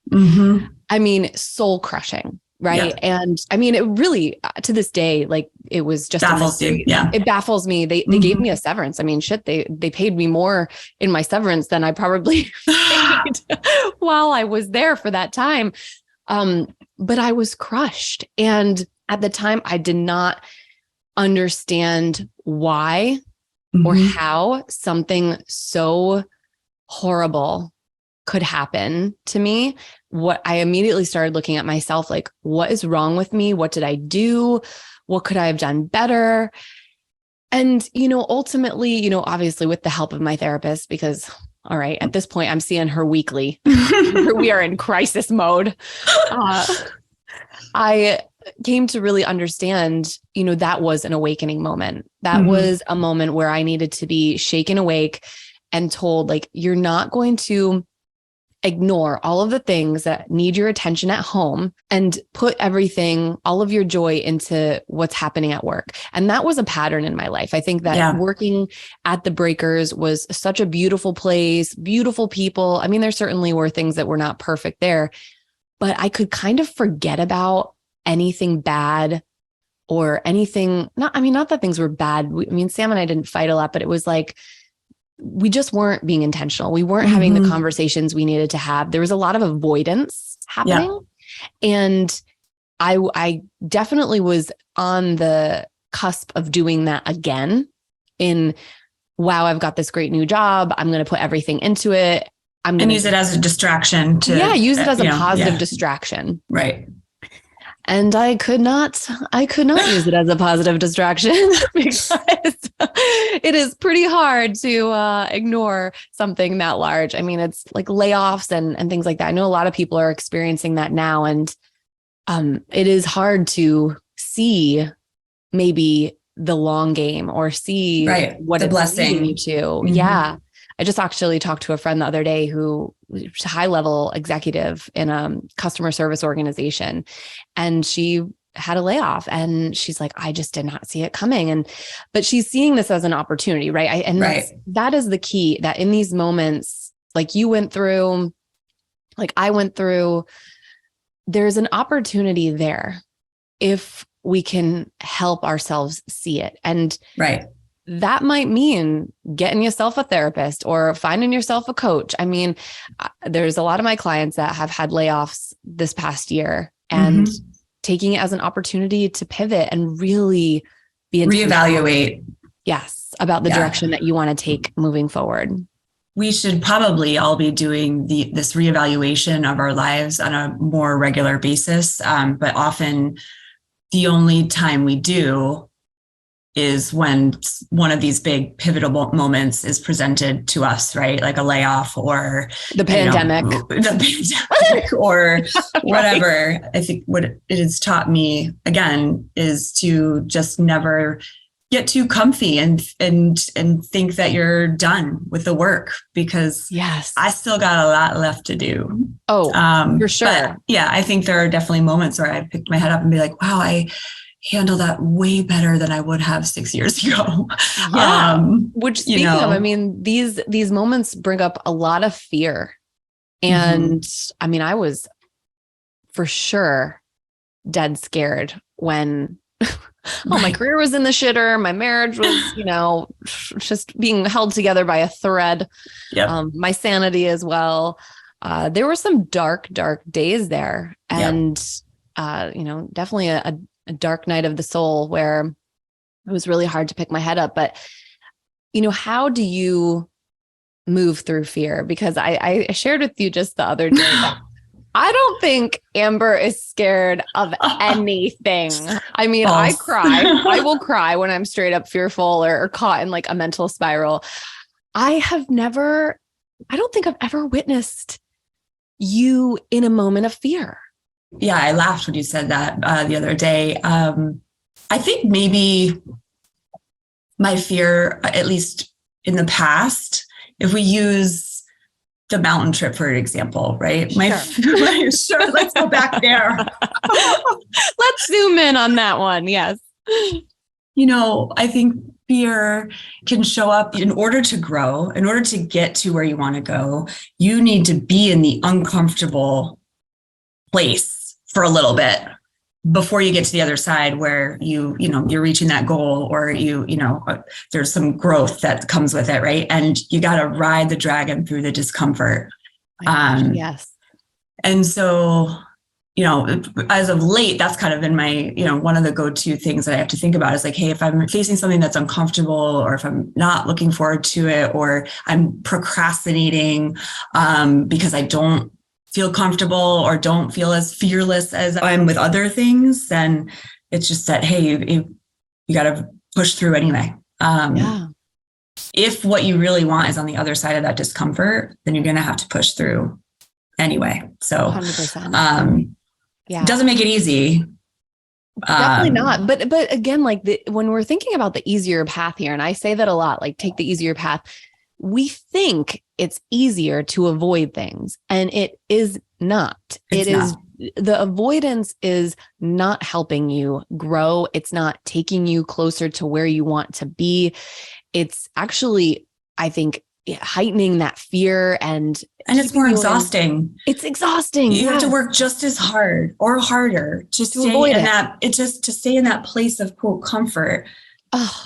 [SPEAKER 1] I mean, soul crushing, right? And I mean, it really, to this day, like it was just
[SPEAKER 2] baffles you. Yeah.
[SPEAKER 1] It baffles me. They gave me a severance. I mean, shit, they paid me more in my severance than I probably paid while I was there for that time. But I was crushed. And at the time I did not understand why or how something so horrible could happen to me. What I immediately started looking at myself, like, what is wrong with me? What did I do? What could I have done better? And, ultimately, obviously with the help of my therapist, because all right, at this point, I'm seeing her weekly. We are in crisis mode. I came to really understand, that was an awakening moment. That was a moment where I needed to be shaken awake and told, like, you're not going to ignore all of the things that need your attention at home and put everything, all of your joy into what's happening at work. And that was a pattern in my life. I think that working at the Breakers was such a beautiful place, beautiful people. I mean, there certainly were things that were not perfect there, but I could kind of forget about anything bad or anything. Not that things were bad. Sam and I didn't fight a lot, but it was like, we just weren't being intentional. We weren't having the conversations we needed to have. There was a lot of avoidance happening. And I definitely was on the cusp of doing that again wow, I've got this great new job. I'm going to put everything into it. I'm going to
[SPEAKER 2] use it as a distraction
[SPEAKER 1] use it as a positive distraction.
[SPEAKER 2] Right.
[SPEAKER 1] And I could not use it as a positive distraction because it is pretty hard to ignore something that large. I mean, it's like layoffs and things like that. I know a lot of people are experiencing that now, and it is hard to see maybe the long game or see what
[SPEAKER 2] the blessing
[SPEAKER 1] you to. Yeah. I just actually talked to a friend the other day who was a high-level executive in a customer service organization, and she had a layoff, and she's like, I just did not see it coming. But she's seeing this as an opportunity, right? That is the key, that in these moments, like you went through, like I went through, there's an opportunity there if we can help ourselves see it. And that might mean getting yourself a therapist or finding yourself a coach. I mean, there's a lot of my clients that have had layoffs this past year and taking it as an opportunity to pivot and really be
[SPEAKER 2] reevaluate.
[SPEAKER 1] Yes. About the direction that you want to take moving forward.
[SPEAKER 2] We should probably all be doing this reevaluation of our lives on a more regular basis. But often the only time we do is when one of these big pivotal moments is presented to us, right? Like a layoff or
[SPEAKER 1] the pandemic,
[SPEAKER 2] or whatever. Right. I think what it has taught me again is to just never get too comfy and think that you're done with the work, because I still got a lot left to do.
[SPEAKER 1] Oh, for sure.
[SPEAKER 2] But yeah, I think there are definitely moments where I pick my head up and be like, wow, I handle that way better than I would have 6 years ago.
[SPEAKER 1] Yeah. Which speaking of, I mean, these moments bring up a lot of fear. And I mean, I was for sure dead scared when my career was in the shitter. My marriage was, just being held together by a thread. Yep. My sanity as well. There were some dark days there, and, definitely a dark night of the soul where it was really hard to pick my head up. But, how do you move through fear? Because I shared with you just the other day that I don't think Amber is scared of anything. I mean, I cry. I will cry when I'm straight up fearful or caught in like a mental spiral. I don't think I've ever witnessed you in a moment of fear.
[SPEAKER 2] Yeah, I laughed when you said that the other day. I think maybe my fear, at least in the past, if we use the mountain trip for an example, right? Sure, let's go back there.
[SPEAKER 1] Let's zoom in on that one. Yes.
[SPEAKER 2] I think fear can show up in order to grow, in order to get to where you want to go. You need to be in the uncomfortable place for a little bit before you get to the other side where you're reaching that goal, or there's some growth that comes with it, right? And you got to ride the dragon through the discomfort.
[SPEAKER 1] Yes.
[SPEAKER 2] And so, as of late, that's kind of been my, one of the go-to things that I have to think about is like, hey, if I'm facing something that's uncomfortable, or if I'm not looking forward to it, or I'm procrastinating because I don't feel comfortable or don't feel as fearless as I'm with other things, then it's just that, hey, you got to push through anyway. If what you really want is on the other side of that discomfort, then you're going to have to push through anyway. So
[SPEAKER 1] 100%.
[SPEAKER 2] It doesn't make it easy.
[SPEAKER 1] Definitely not. But again, like when we're thinking about the easier path here, and I say that a lot, like take the easier path, we think it's easier to avoid things, and it is not. The avoidance is not helping you grow. It's not taking you closer to where you want to be. It's actually, I think, heightening that fear, and
[SPEAKER 2] it's more exhausting.
[SPEAKER 1] It's exhausting.
[SPEAKER 2] You have to work just as hard or harder to stay in that. It's just to stay in that place of quote comfort.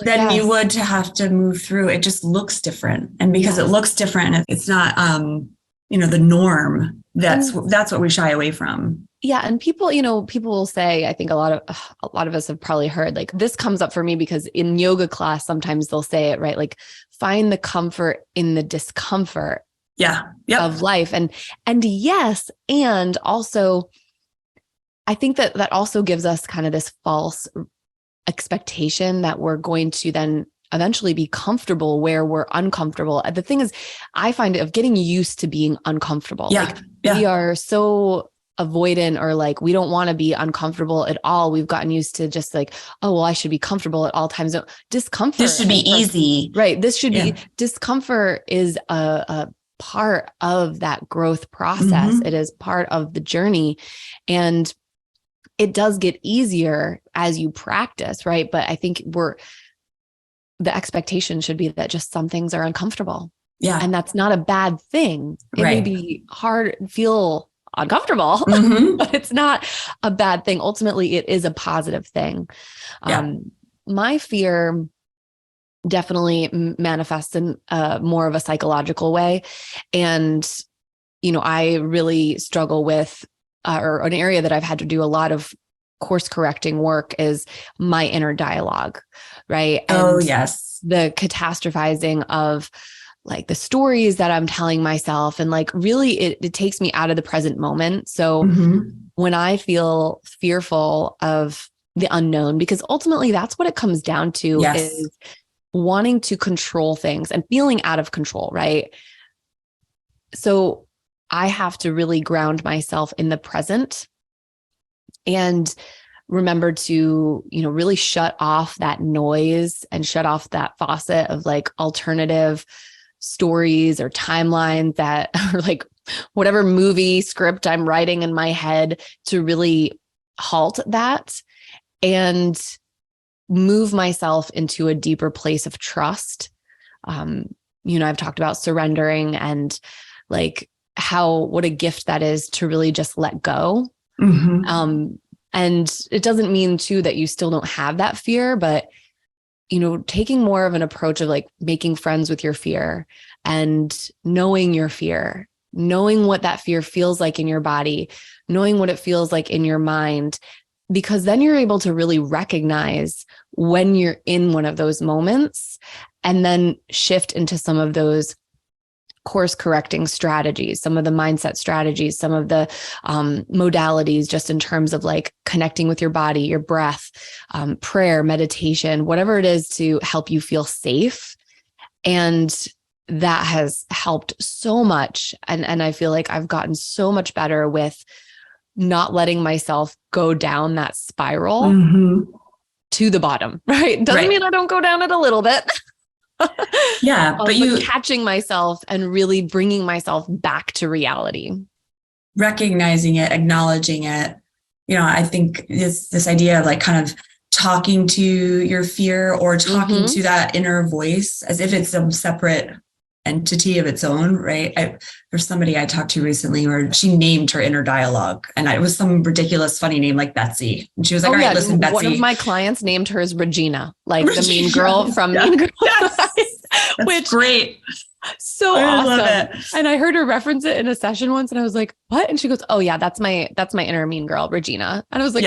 [SPEAKER 2] Than you would to have to move through. It just looks different. And because it looks different, it's not, the norm. That's what we shy away from.
[SPEAKER 1] Yeah. And people will say, I think a lot of us have probably heard, like, this comes up for me because in yoga class, sometimes they'll say it, right? Like, find the comfort in the discomfort of life. And yes. And also, I think that also gives us kind of this false expectation that we're going to then eventually be comfortable where we're uncomfortable. The thing is, I find of getting used to being uncomfortable. We are so avoidant, or like, we don't want to be uncomfortable at all. We've gotten used to just like, oh, well, I should be comfortable at all times. No, discomfort.
[SPEAKER 2] This should be easy.
[SPEAKER 1] Right. This should be, discomfort is a part of that growth process. It is part of the journey. And it does get easier as you practice, right? But I think the expectation should be that just some things are uncomfortable. Yeah. And that's not a bad thing. It may be hard, feel uncomfortable, but it's not a bad thing. Ultimately, it is a positive thing. My fear definitely manifests in more of a psychological way. And, I really struggle with or an area that I've had to do a lot of course correcting work is my inner dialogue, right? And the catastrophizing of like the stories that I'm telling myself. And like, really, it takes me out of the present moment. So when I feel fearful of the unknown, because ultimately that's what it comes down to, is wanting to control things and feeling out of control, right? So I have to really ground myself in the present and remember to, really shut off that noise and shut off that faucet of like alternative stories or timelines that are like whatever movie script I'm writing in my head, to really halt that and move myself into a deeper place of trust. I've talked about surrendering and like what a gift that is to really just let go. And it doesn't mean too that you still don't have that fear, but taking more of an approach of like making friends with your fear and knowing your fear, knowing what that fear feels like in your body, knowing what it feels like in your mind, because then you're able to really recognize when you're in one of those moments and then shift into some of those course correcting strategies, some of the mindset strategies, some of the modalities, just in terms of like connecting with your body, your breath, prayer, meditation, whatever it is to help you feel safe. And that has helped so much. And I feel like I've gotten so much better with not letting myself go down that spiral to the bottom, right? Doesn't mean I don't go down it a little bit. But catching myself and really bringing myself back to reality,
[SPEAKER 2] recognizing it, acknowledging it. I think this idea of like kind of talking to your fear or talking to that inner voice as if it's some separate entity of its own, right? There's somebody I talked to recently where she named her inner dialogue, and it was some ridiculous, funny name like Betsy. And she was like, all right, listen, Betsy.
[SPEAKER 1] One of my clients named her as Regina, like the mean girl from Mean Girls.
[SPEAKER 2] Which great.
[SPEAKER 1] So awesome. Love it. And I heard her reference it in a session once and I was like, what? And she goes, oh yeah, that's my inner mean girl, Regina. And I was like,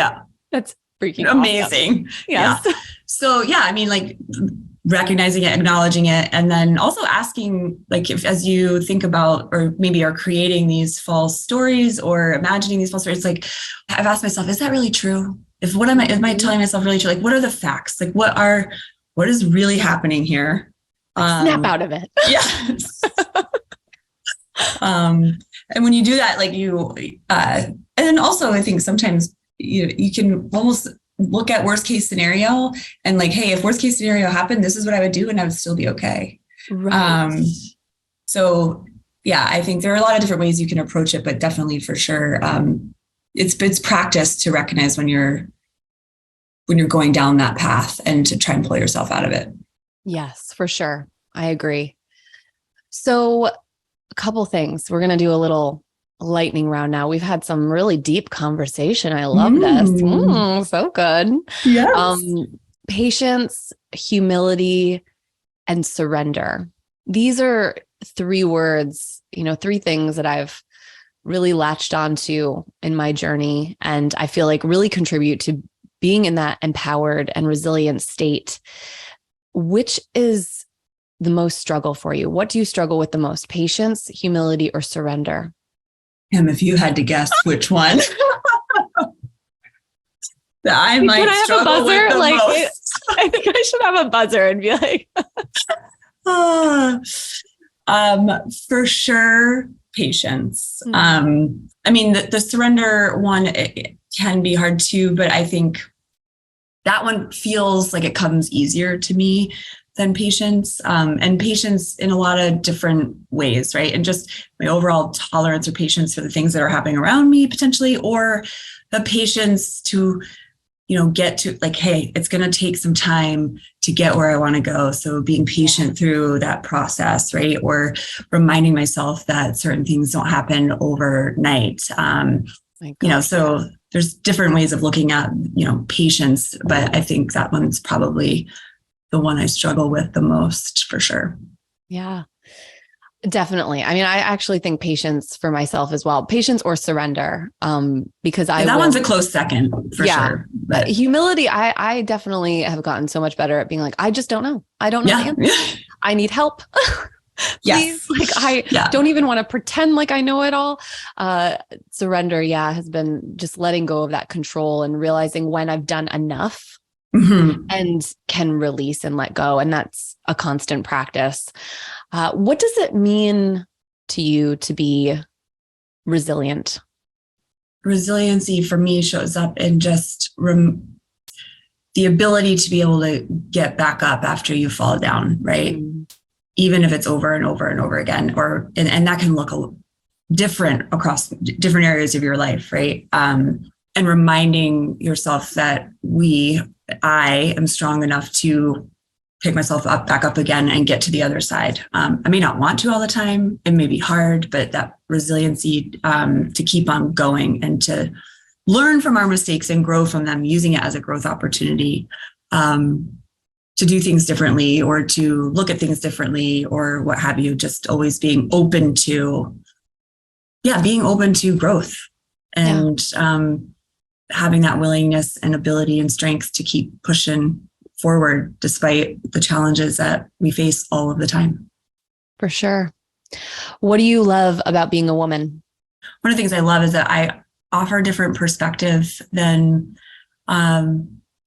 [SPEAKER 1] that's freaking
[SPEAKER 2] amazing.
[SPEAKER 1] Awesome. Yes.
[SPEAKER 2] Yeah. So I mean, like recognizing it, acknowledging it, and then also asking, like, if as you think about or maybe are creating these false stories or imagining these false stories, like I've asked myself, is that really true? Am I telling myself really true? Like, what are the facts? Like, what is really happening here?
[SPEAKER 1] Snap out of it.
[SPEAKER 2] Yes. And when you do that, like and then also I think sometimes you can almost look at worst case scenario and like, hey, if worst case scenario happened, this is what I would do and I would still be okay.
[SPEAKER 1] Right.
[SPEAKER 2] So I think there are a lot of different ways you can approach it, but definitely for sure, it's practice to recognize when you're going down that path and to try and pull yourself out of it.
[SPEAKER 1] Yes, for sure. I agree. So a couple things. We're going to do a little lightning round now. We've had some really deep conversation. I love this. So good.
[SPEAKER 2] Yes.
[SPEAKER 1] Patience, humility, and surrender. These are 3 words, 3 things that I've really latched onto in my journey. And I feel like really contribute to being in that empowered and resilient state. Which is the most struggle for you? What do you struggle with the most? Patience, humility, or surrender?
[SPEAKER 2] If you had to guess which one, that I might struggle with the most.
[SPEAKER 1] I think I should have a buzzer and be like,
[SPEAKER 2] for sure, patience. I mean, the surrender one, it can be hard too, but I think that one feels like it comes easier to me than patience, and patience in a lot of different ways, right? And just my overall tolerance or patience for the things that are happening around me potentially, or the patience to, get to like, hey, it's going to take some time to get where I want to go. So being patient through that process, right? Or reminding myself that certain things don't happen overnight. So there's different ways of looking at, patience, but I think that one's probably the one I struggle with the most for sure.
[SPEAKER 1] Yeah. Definitely. I mean, I actually think patience for myself as well, patience or surrender. Because
[SPEAKER 2] that one's a close second for sure.
[SPEAKER 1] But humility, I definitely have gotten so much better at being like, I just don't know. I don't know the answer. I need help. Please. Like I don't even want to pretend like I know it all. Surrender, has been just letting go of that control and realizing when I've done enough and can release and let go. And that's a constant practice. What does it mean to you to be resilient?
[SPEAKER 2] Resiliency for me shows up in just the ability to be able to get back up after you fall down, right? Even if it's over and over and over again, and that can look different across different areas of your life, right? And reminding yourself that I am strong enough to pick myself back up again and get to the other side. I may not want to all the time. It may be hard, but that resiliency to keep on going and to learn from our mistakes and grow from them, using it as a growth opportunity to do things differently or to look at things differently or what have you, just always being open to growth and having that willingness and ability and strength to keep pushing forward despite the challenges that we face all of the time. For sure.
[SPEAKER 1] What do you love about being a woman?
[SPEAKER 2] One of the things I love is that I offer different perspectives than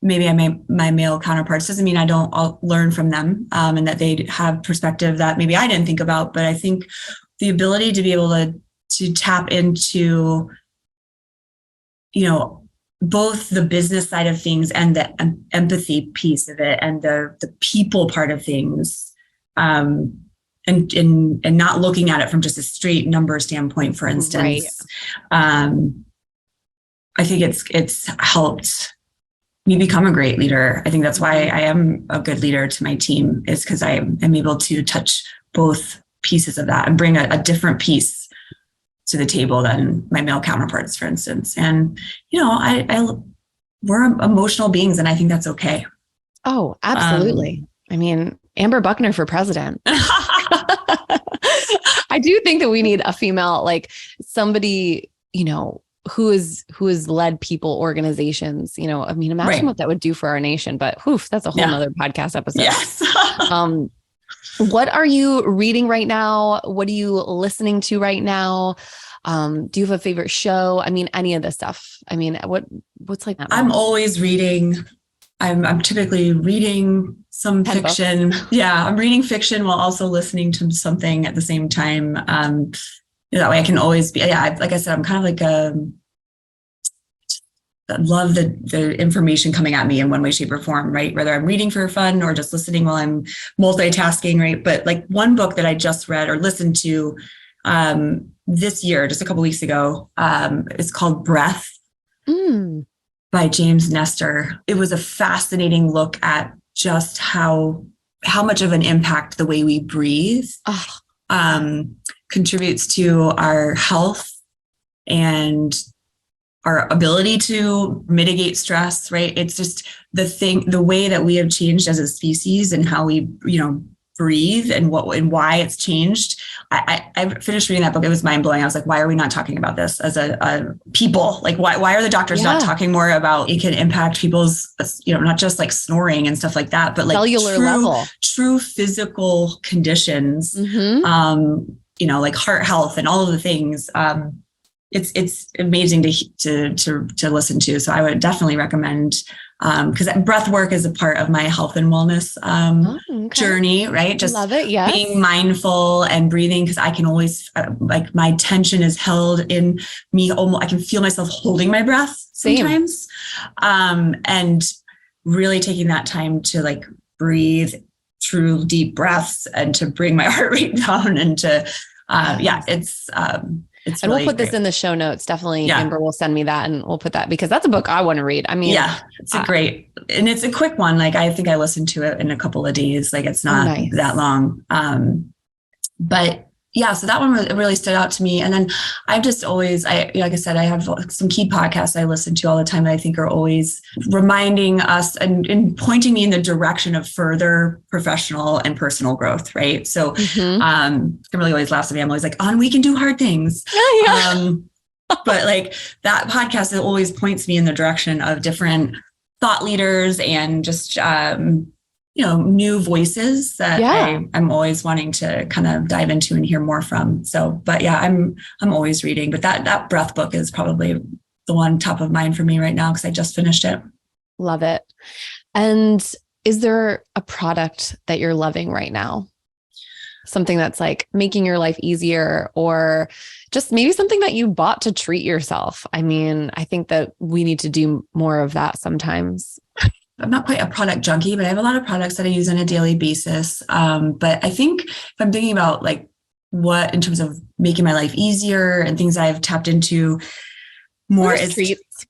[SPEAKER 2] maybe my male counterparts. Doesn't mean I don't learn from them and that they have perspective that maybe I didn't think about, but I think the ability to be able to tap into, both the business side of things and the empathy piece of it and the people part of things, and not looking at it from just a straight number standpoint, for instance. Right. I think it's helped me become a great leader. I think that's why I am a good leader to my team, is because I am able to touch both pieces of that and bring a different piece to the table than my male counterparts, for instance. And, we're emotional beings, and I think that's okay.
[SPEAKER 1] Oh, absolutely. I mean, Amber Buckner for president. I do think that we need a female, like somebody, who has led people, organizations, I mean, imagine what that would do for our nation, but that's a whole nother podcast episode.
[SPEAKER 2] Yes.
[SPEAKER 1] What are you reading right now? What are you listening to right now? Do you have a favorite show? I mean, any of this stuff. I mean, what's like that?
[SPEAKER 2] I'm always reading. I'm typically reading some fiction. Yeah, I'm reading fiction while also listening to something at the same time. That way I can always be, like I said, I'm kind of like I love the information coming at me in one way, shape, or form, right? Whether I'm reading for fun or just listening while I'm multitasking, right? But like one book that I just read or listened to this year, just a couple of weeks ago, is called Breath by James Nestor. It was a fascinating look at just how much of an impact the way we breathe contributes to our health and our ability to mitigate stress, right? It's just the way that we have changed as a species and how we, breathe and why it's changed. I finished reading that book. It was mind blowing. I was like, why are we not talking about this as a people? Like, why are the doctors not talking more about it can impact people's, not just like snoring and stuff like that, but like
[SPEAKER 1] cellular level,
[SPEAKER 2] true physical conditions, like heart health and all of the things. It's amazing to listen to. So I would definitely recommend, because breath work is a part of my health and wellness journey, right? Just
[SPEAKER 1] love it, yes.
[SPEAKER 2] Being mindful and breathing, because I can always like my tension is held in me. Almost, I can feel myself holding my breath sometimes, and really taking that time to like breathe true deep breaths and to bring my heart rate down and to it's
[SPEAKER 1] and
[SPEAKER 2] really
[SPEAKER 1] we'll put this
[SPEAKER 2] great.
[SPEAKER 1] in the show notes. Definitely. Amber will send me that and we'll put that, because that's a book I want to read. I mean,
[SPEAKER 2] it's and it's a quick one. Like, I think I listened to it in a couple of days. Like, it's not that long. But Yeah, so that one really stood out to me. And then I've just always, like I said, I have some key podcasts I listen to all the time that I think are always reminding us and pointing me in the direction of further professional and personal growth, right? So Kimberly always laughs at me. I'm always like, on We Can Do Hard Things. Yeah. But like that podcast, it always points me in the direction of different thought leaders and just new voices that I'm always wanting to kind of dive into and hear more from. So, but yeah, I'm always reading, but that breath book is probably the one top of mind for me right now, because I just finished it.
[SPEAKER 1] Love it. And is there a product that you're loving right now? Something that's like making your life easier, or just maybe something that you bought to treat yourself. I mean, I think that we need to do more of that sometimes.
[SPEAKER 2] I'm not quite a product junkie, but I have a lot of products that I use on a daily basis. But I think if I'm thinking about like what, in terms of making my life easier and things I've tapped into more, is
[SPEAKER 1] treats.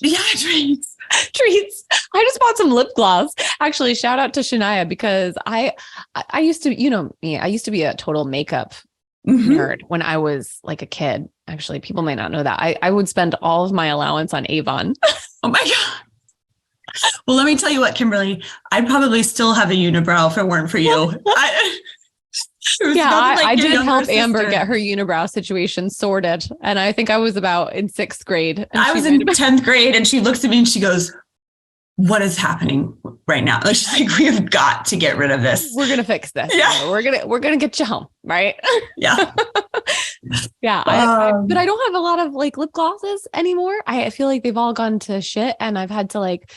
[SPEAKER 2] Yeah, treats.
[SPEAKER 1] Treats. I just bought some lip gloss. Actually, shout out to Shania, because I used to, you know me, I used to be a total makeup nerd when I was like a kid. Actually, people may not know that. I would spend all of my allowance on Avon.
[SPEAKER 2] Oh my God. Well, let me tell you what, Kimberly, I'd probably still have a unibrow if it weren't for you.
[SPEAKER 1] I did help Amber get her unibrow situation sorted. And I think I was about in 6th grade.
[SPEAKER 2] I was in 10th grade, and she looks at me and she goes, what is happening right now? And she's like, we have got to get rid of this.
[SPEAKER 1] We're going to fix this.
[SPEAKER 2] Yeah.
[SPEAKER 1] We're going to get you home. Right.
[SPEAKER 2] Yeah.
[SPEAKER 1] Yeah. But I don't have a lot of like lip glosses anymore. I feel like they've all gone to shit, and I've had to like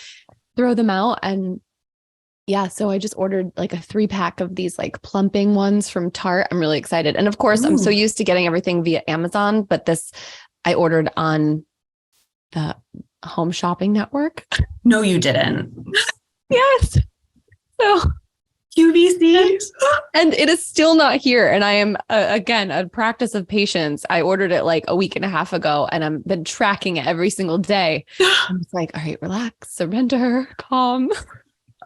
[SPEAKER 1] throw them out. And yeah, so I just ordered like a 3-pack of these like plumping ones from Tarte. I'm really excited. And of course, I'm so used to getting everything via Amazon, but this I ordered on the Home Shopping Network.
[SPEAKER 2] No, you didn't.
[SPEAKER 1] Yes. So
[SPEAKER 2] QVC.
[SPEAKER 1] And it is still not here. And I am, again, a practice of patience. I ordered it like a week and a half ago, and I've been tracking it every single day. I'm just like, all right, relax, surrender, calm.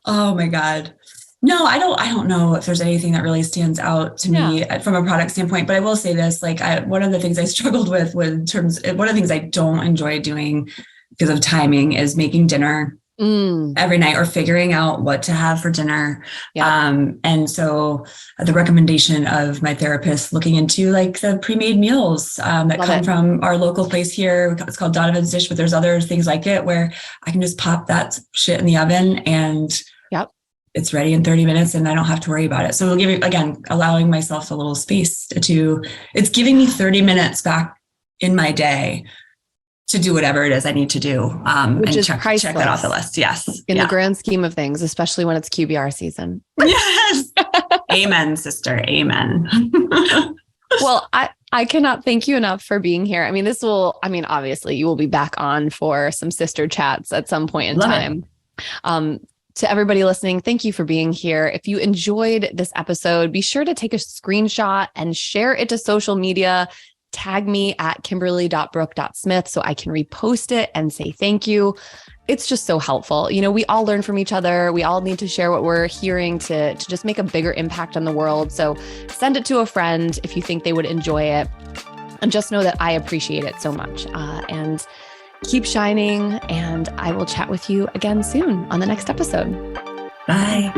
[SPEAKER 2] Oh my God. No, I don't know if there's anything that really stands out to me from a product standpoint, but I will say this, like one of the things I struggled with one of the things I don't enjoy doing because of timing is making dinner every night or figuring out what to have for dinner. And so the recommendation of my therapist looking into like the pre-made meals that come from our local place here. It's called Donovan's Dish, but there's other things like it where I can just pop that shit in the oven and it's ready in 30 minutes and I don't have to worry about it. So we'll give you, again, allowing myself a little space it's giving me 30 minutes back in my day to do whatever it is I need to do.
[SPEAKER 1] Which is
[SPEAKER 2] check that off the list. Yes.
[SPEAKER 1] In the grand scheme of things, especially when it's QBR season.
[SPEAKER 2] Yes. Amen, sister. Amen.
[SPEAKER 1] Well, I cannot thank you enough for being here. I mean, obviously you will be back on for some sister chats at some point in time. To everybody listening, thank you for being here. If you enjoyed this episode, be sure to take a screenshot and share it to social media. Tag me at kimberly.brook.smith so I can repost it and say thank you. It's just so helpful. You know, we all learn from each other. We all need to share what we're hearing to just make a bigger impact on the world. So send it to a friend if you think they would enjoy it. And just know that I appreciate it so much. And keep shining. And I will chat with you again soon on the next episode.
[SPEAKER 2] Bye.